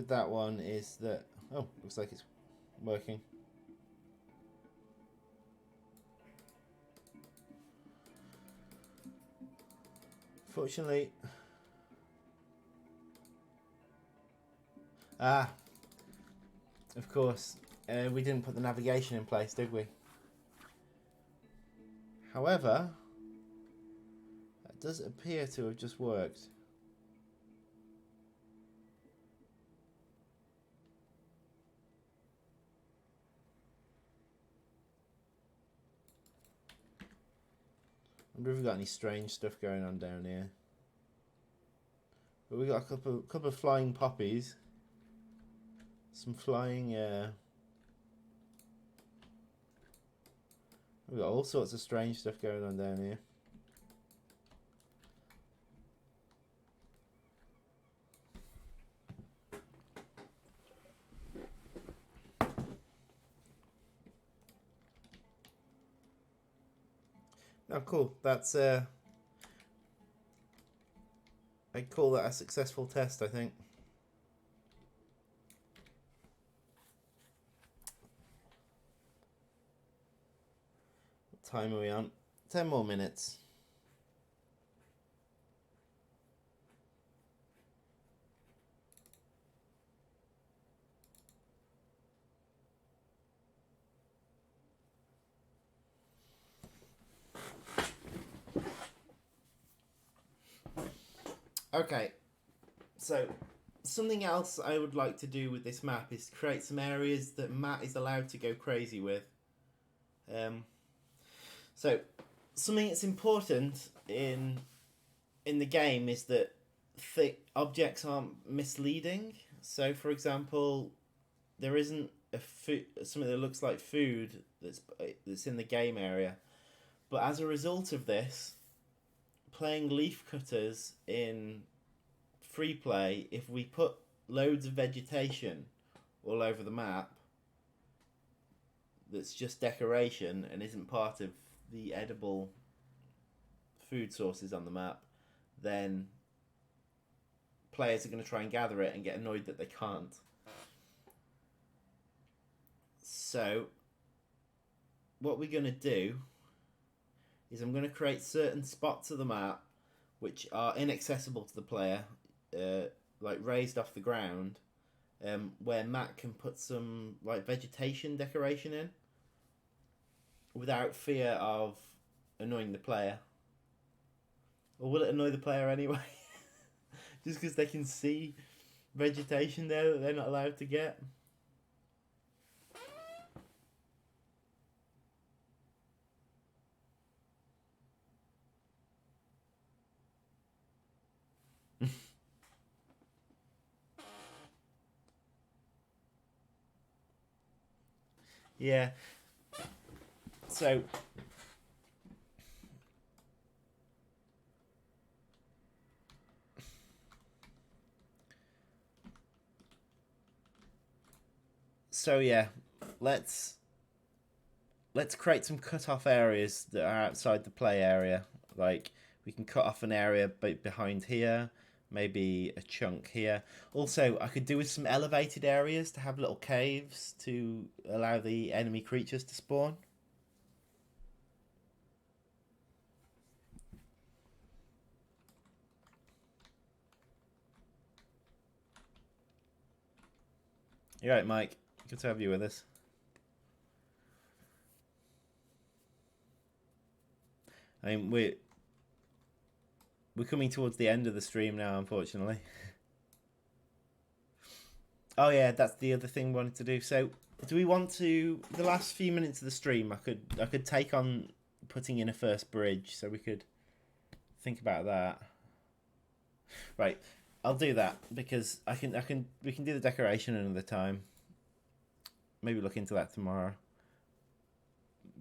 that one is that looks like it's working. Fortunately, of course, we didn't put the navigation in place, did we? However, that does appear to have just worked. I wonder if we've got any strange stuff going on down here. But we got a couple of flying poppies. Some flying. We got all sorts of strange stuff going on down here. Oh, cool. That's I'd call that a successful test, I think. What time are we on? 10 more minutes. Okay, so something else I would like to do with this map is create some areas that Matt is allowed to go crazy with. So something that's important in the game is that objects aren't misleading. So, for example, there isn't something that looks like food that's in the game area, but as a result of this, playing Leafcutters in Freeplay, if we put loads of vegetation all over the map that's just decoration and isn't part of the edible food sources on the map, then players are going to try and gather it and get annoyed that they can't. So what we're going to do is I'm going to create certain spots of the map which are inaccessible to the player, like raised off the ground, where Matt can put some like vegetation decoration in without fear of annoying the player. Or will it annoy the player anyway? Just because they can see vegetation there that they're not allowed to get? Yeah. So yeah, let's create some cut off areas that are outside the play area. Like we can cut off an area behind here, maybe a chunk here. Also, I could do with some elevated areas to have little caves to allow the enemy creatures to spawn. You're right, Mike. Good to have you with us. I mean, we're coming towards the end of the stream now, unfortunately. Oh yeah, that's the other thing we wanted to do. So, do we want to? The last few minutes of the stream, I could take on putting in a first bridge, so we could think about that. Right, I'll do that because we can do the decoration another time. Maybe look into that tomorrow.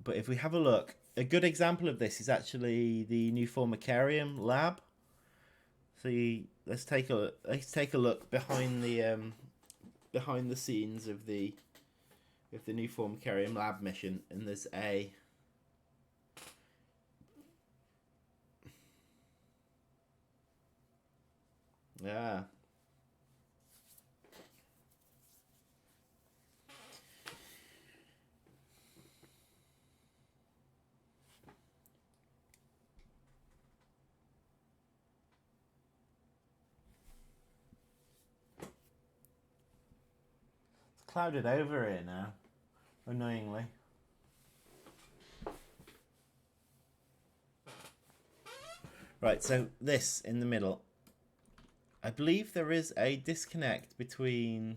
But if we have a look, a good example of this is actually the new Formicarium lab. So let's take a look behind the scenes of the new Formicarium lab mission, and there's a clouded over here now, annoyingly. Right, so this in the middle. I believe there is a disconnect between...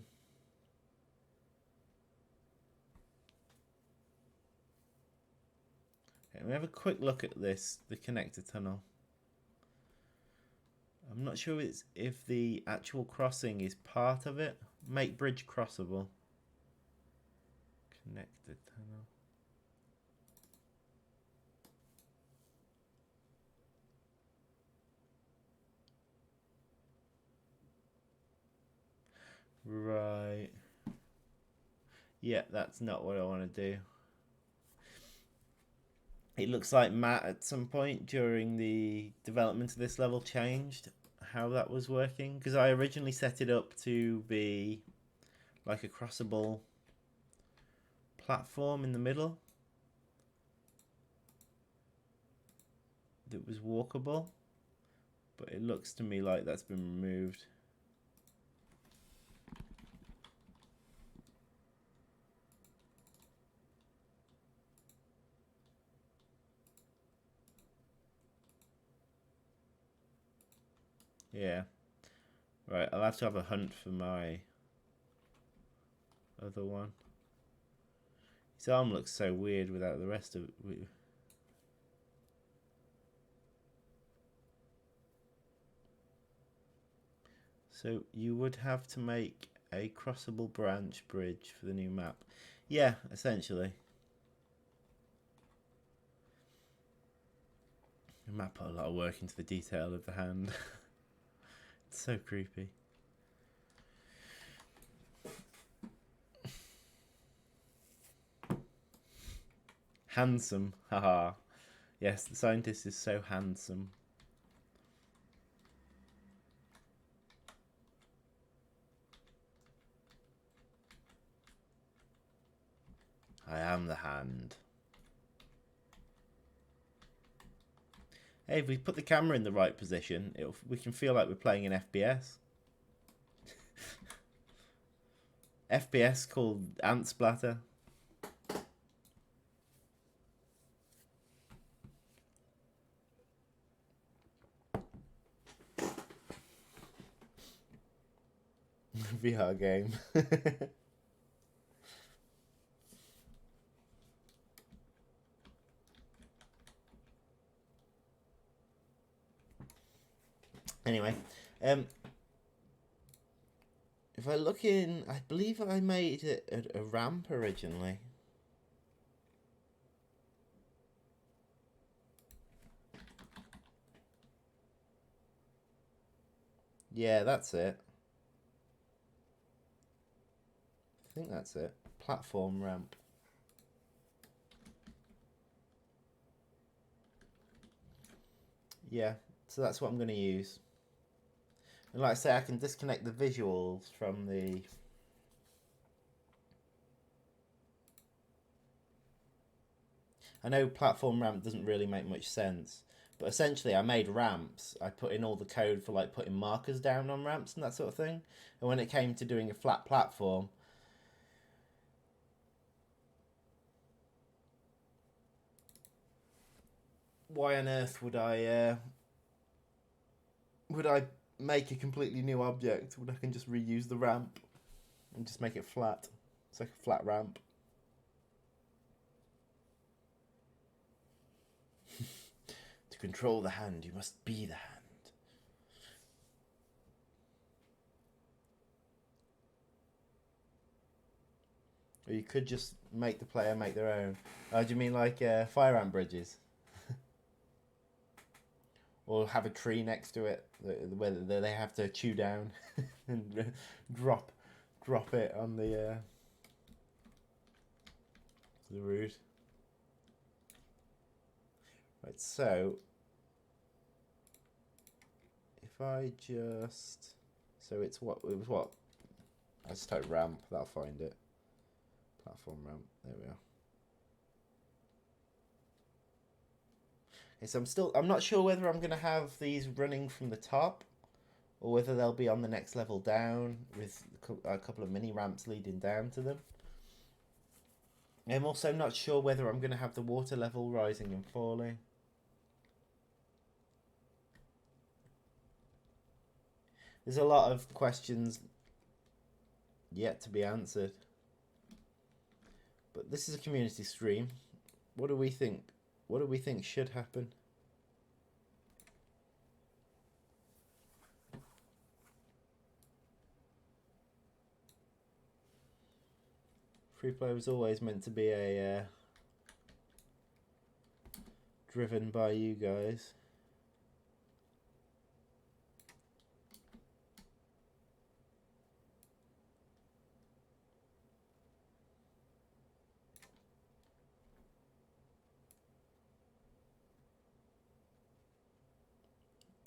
Okay, we have a quick look at this, the connector tunnel. I'm not sure if the actual crossing is part of it. Make bridge crossable. Connected tunnel. Right. Yeah, that's not what I want to do. It looks like Matt at some point during the development of this level changed how that was working, because I originally set it up to be like a crossable platform in the middle that was walkable, but it looks to me like that's been removed. Yeah. Right, I'll have to have a hunt for my other one. His arm looks so weird without the rest of it. So you would have to make a crossable branch bridge for the new map. Yeah, essentially. The map put a lot of work into the detail of the hand. It's so creepy. Handsome, haha. Yes, the scientist is so handsome. I am the hand. Hey, if we put the camera in the right position, we can feel like we're playing an FPS. FPS called Ant Splatter. VR game. Anyway, if I look in, I believe I made it a ramp originally. Yeah, that's it. I think that's it. Platform ramp. Yeah, so that's what I'm going to use. And like I say, I can disconnect the visuals from the... I know platform ramp doesn't really make much sense, but essentially I made ramps. I put in all the code for like putting markers down on ramps and that sort of thing. And when it came to doing a flat platform, why on earth would I make a completely new object when I can just reuse the ramp and just make it flat? It's like a flat ramp. To control the hand, you must be the hand. Or you could just make the player make their own. Oh, do you mean like fire ant bridges? Or have a tree next to it where they have to chew down and drop it on the root. Right, so if I just it was what I just type ramp, that'll find it. Platform ramp, there we are. Okay, so I'm not sure whether I'm gonna have these running from the top or whether they'll be on the next level down with a couple of mini ramps leading down to them. I'm also not sure whether I'm going to have the water level rising and falling. There's a lot of questions yet to be answered. But this is a community stream. What do we think? What do we think should happen? Freeplay was always meant to be a driven by you guys.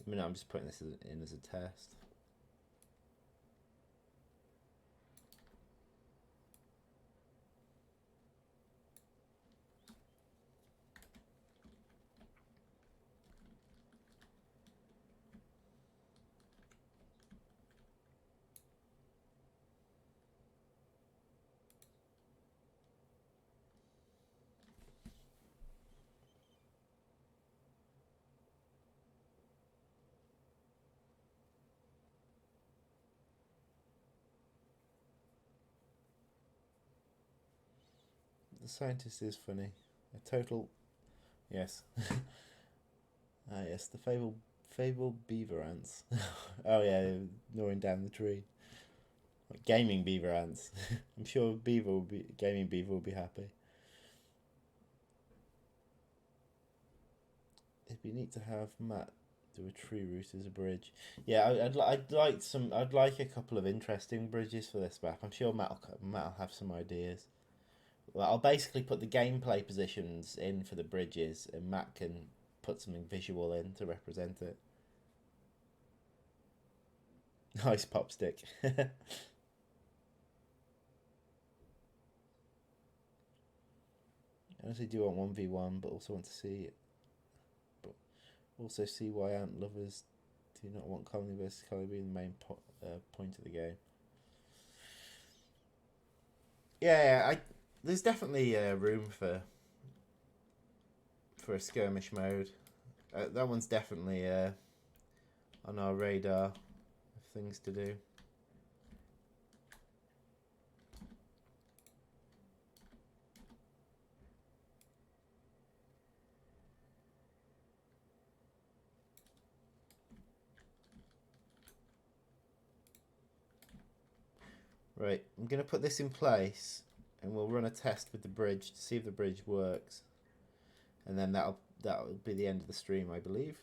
I mean, I'm just putting this in as a test. The scientist is funny. A total... Yes. Ah, yes, the fabled beaver ants. Oh yeah, gnawing down the tree. Like gaming beaver ants. I'm sure gaming beaver will be happy. It'd be neat to have Matt do a tree route as a bridge. Yeah, I'd like a couple of interesting bridges for this map. I'm sure Matt'll have some ideas. Well, I'll basically put the gameplay positions in for the bridges, and Matt can put something visual in to represent it. Nice pop stick. I honestly do want 1v1, but also want to see it. But also see why ant lovers do not want colony versus colony being the main point of the game. Yeah, there's definitely room for a skirmish mode. That one's definitely on our radar of things to do. Right, I'm going to put this in place and we'll run a test with the bridge to see if the bridge works. And then that'll be the end of the stream, I believe.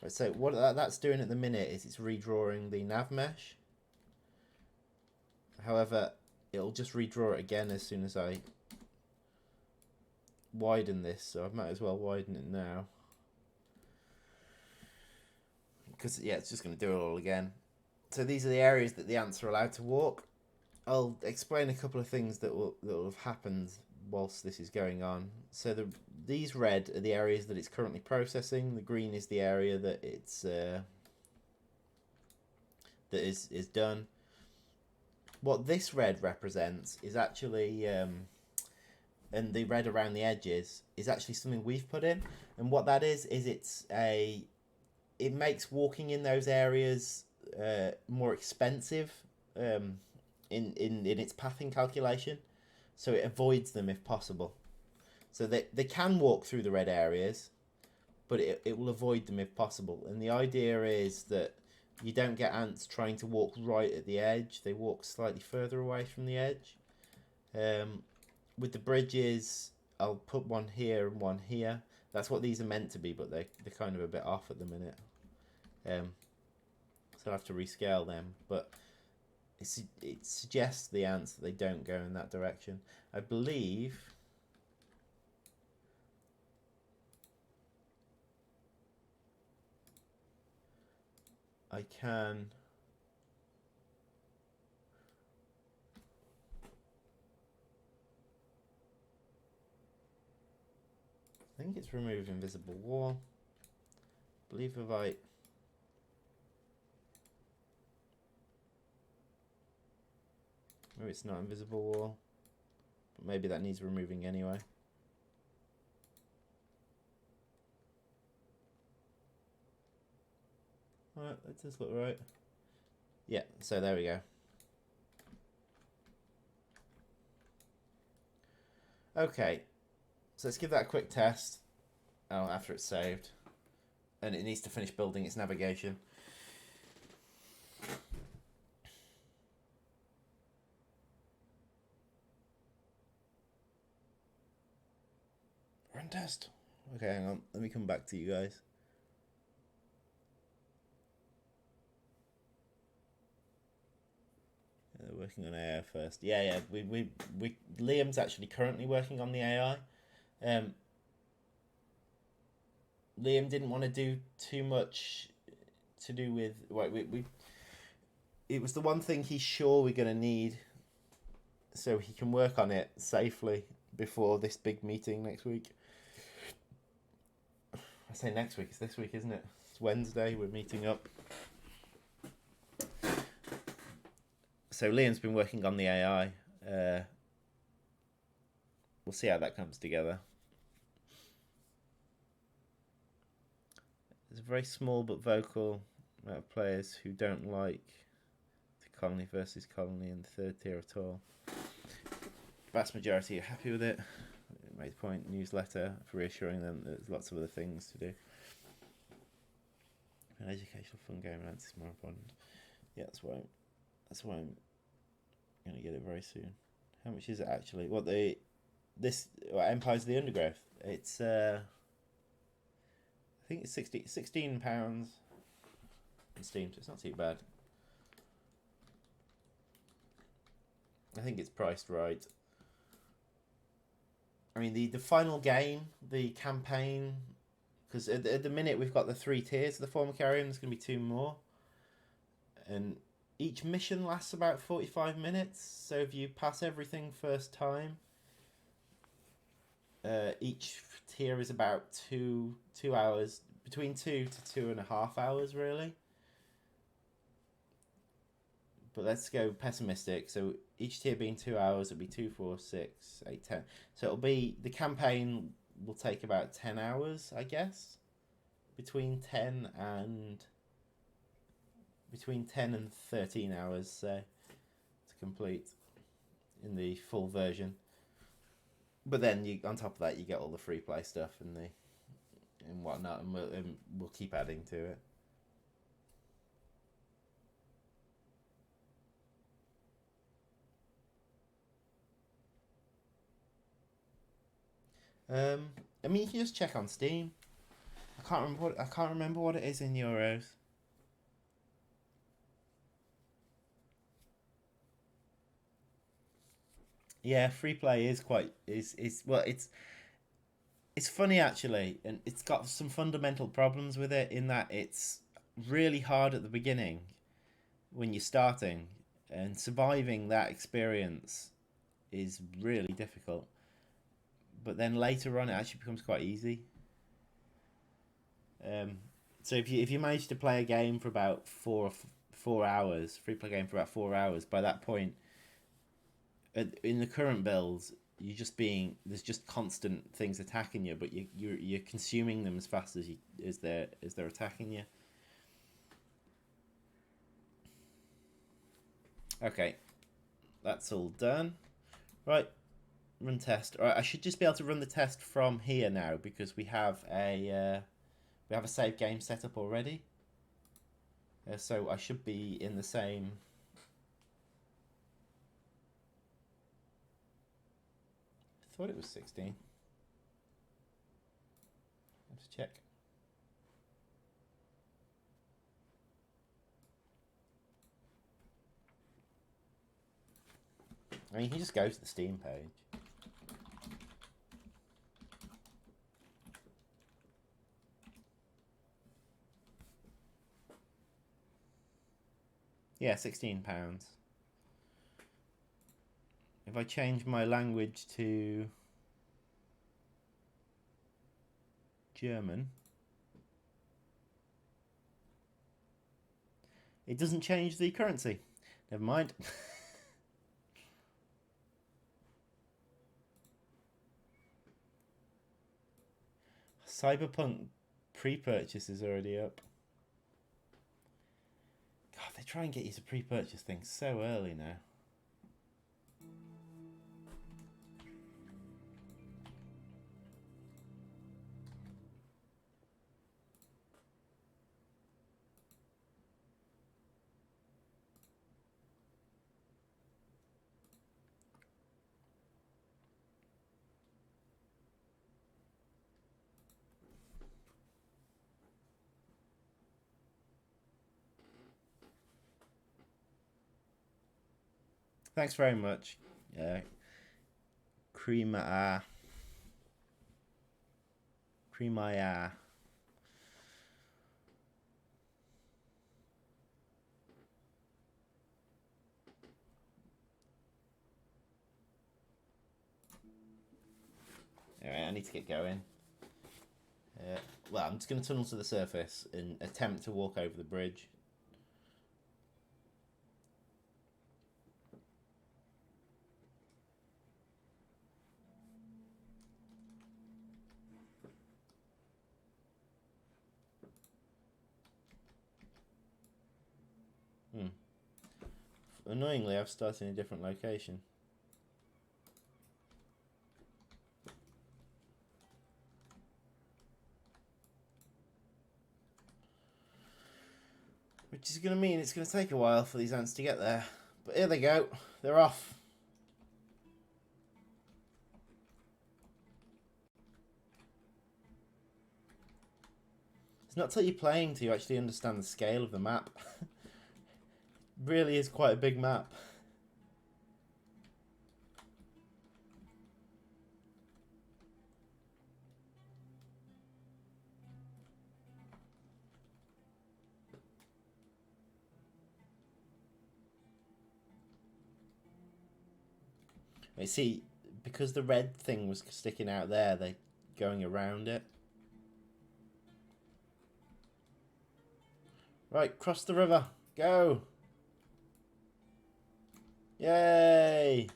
Right, so what that's doing at the minute is it's redrawing the Navmesh. However, it'll just redraw it again as soon as I widen this, so I might as well widen it now. Because, yeah, it's just going to do it all again. So these are the areas that the ants are allowed to walk. I'll explain a couple of things that will have happened whilst this is going on. So these red are the areas that it's currently processing. The green is the area that it's that is done. What this red represents is actually, and the red around the edges is actually something we've put in. And what that is it makes walking in those areas more expensive in its pathing calculation, so it avoids them if possible. So they can walk through the red areas, but it will avoid them if possible. And the idea is that you don't get ants trying to walk right at the edge. They walk slightly further away from the edge. With the bridges, I'll put one here and one here. That's what these are meant to be, but they're kind of a bit off at the minute. So I have to rescale them. But it suggests the ants that they don't go in that direction. I believe... I can... I think it's remove invisible wall. I believe if I... Maybe it's not invisible wall. But maybe that needs removing anyway. Alright, that does look right. Yeah, so there we go. Okay, so let's give that a quick test. Oh, after it's saved. and it needs to finish building its navigation. Run test. Okay, hang on. Let me come back to you guys. Working on AI first. Yeah. We Liam's actually currently working on the AI. Liam didn't want to do too much to do with it was the one thing he's sure we're gonna need, so he can work on it safely before this big meeting next week. I say next week, it's this week, isn't it? It's Wednesday, we're meeting up. So Liam's been working on the AI. We'll see how that comes together. There's a very small but vocal amount of players who don't like the colony versus colony in the third tier at all. The vast majority are happy with it. Made the point newsletter for reassuring them that there's lots of other things to do. An educational fun game and is more important. Yeah, that's why I'm gonna get it very soon. How much is it actually? Empires of the Undergrowth. It's I think it's £16 on Steam, so it's not too bad. I think it's priced right. I mean, the final game, the campaign, because at the minute we've got the 3 tiers of the former carrion. There's going to be 2 more, and each mission lasts about 45 minutes. So if you pass everything first time, each tier is about 2 hours, between 2 to 2.5 hours, really. But let's go pessimistic. So each tier being 2 hours, it'll be 2, 4, 6, 8, 10. So it'll be, the campaign will take about 10 hours, I guess. Between 10 and 13 hours, to complete in the full version. But then on top of that, you get all the free play stuff and whatnot, and we'll keep adding to it. I mean, you can just check on Steam. I can't remember what it is in euros. Yeah, Freeplay it's funny actually, and it's got some fundamental problems with it in that it's really hard at the beginning when you're starting, and surviving that experience is really difficult. But then later on, it actually becomes quite easy. So if you manage to play a game for about 4 hours, free play game for about 4 hours, by that point, in the current builds, there's just constant things attacking you, but you're consuming them as fast as they're attacking you. Okay, that's all done. Right, run test. All right, I should just be able to run the test from here now because we have a save game set up already. So I should be in the same. I thought it was 16. Let's check. I mean, you can just go to the Steam page. Yeah, £16. If I change my language to German, it doesn't change the currency. Never mind. Cyberpunk pre-purchase is already up. God, they try and get you to pre-purchase things so early now. Thanks very much. Cremaya. Alright, I need to get going. Well, I'm just going to tunnel to the surface and attempt to walk over the bridge. Annoyingly, I've started in a different location. Which is going to mean it's going to take a while for these ants to get there. But here they go. They're off. It's not till you're playing till you actually understand the scale of the map. It really is quite a big map. You see, because the red thing was sticking out there, they're going around it. Right, cross the river. Go! Yay!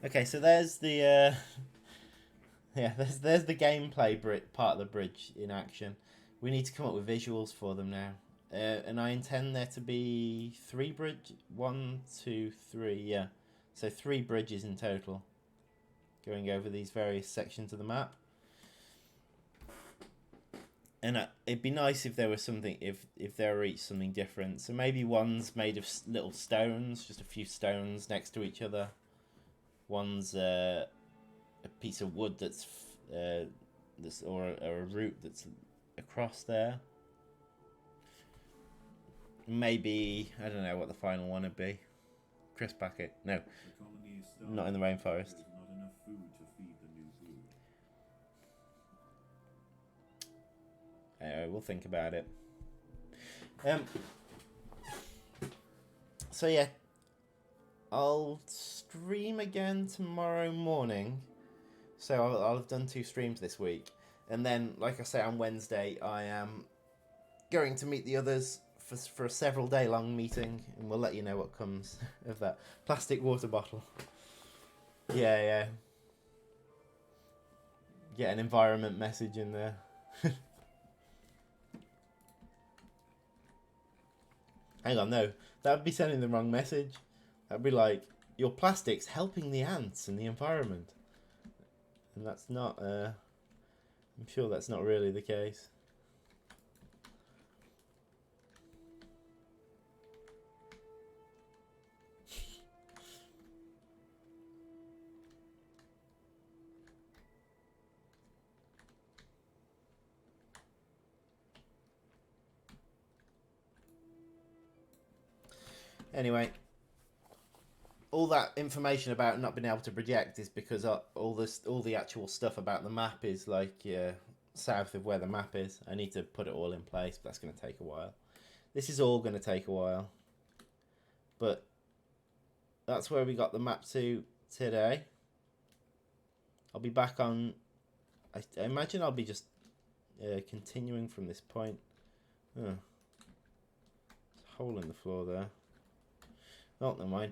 Okay, so there's the yeah, there's the gameplay part of the bridge in action. We need to come up with visuals for them now. And I intend there to be 3 bridges. 1, 2, 3, yeah. So 3 bridges in total. Going over these various sections of the map. And it'd be nice if there was something, if there were each something different. So maybe one's made of little stones, just a few stones next to each other. One's a piece of wood that's or a root that's across there. Maybe, I don't know what the final one would be. Crisp packet. No, not in the rainforest. There's not enough food to feed the new brood. Anyway, we'll think about it. So yeah, I'll stream again tomorrow morning. So I'll have done 2 streams this week. And then, like I say, on Wednesday, I am going to meet the others for a several day long meeting. And we'll let you know what comes of that. Plastic water bottle. Yeah. Get an environment message in there. Hang on, no. That would be sending the wrong message. That would be like, your plastic's helping the ants and the environment. And that's not, I'm sure that's not really the case. Anyway, all that information about not being able to project is because all the actual stuff about the map is like south of where the map is. I need to put it all in place, but that's going to take a while. This is all going to take a while, but that's where we got the map to today. I'll be back on. I imagine I'll be just continuing from this point. There's a hole in the floor there. Oh, never mind.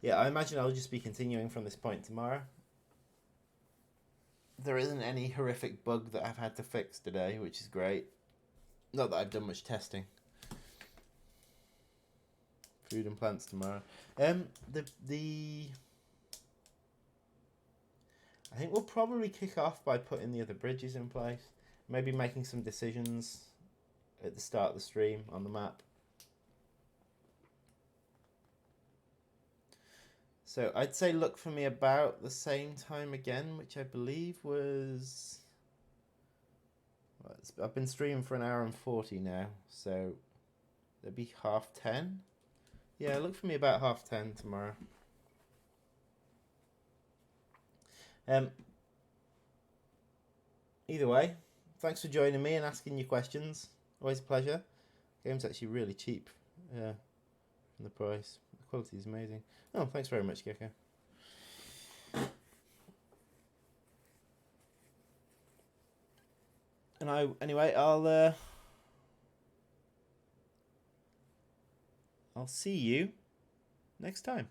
Yeah, I imagine I'll just be continuing from this point tomorrow. There isn't any horrific bug that I've had to fix today, which is great. Not that I've done much testing. Food and plants tomorrow. I think we'll probably kick off by putting the other bridges in place. Maybe making some decisions at the start of the stream on the map. So I'd say look for me about the same time again, which I believe was... I've been streaming for 1 hour and 40 now, so it'd be 10:30. Yeah, look for me about 10:30 tomorrow. Either way, thanks for joining me and asking your questions. Always a pleasure. Game's actually really cheap from the price. The quality is amazing. Oh, thanks very much, Gecko. And I'll see you next time.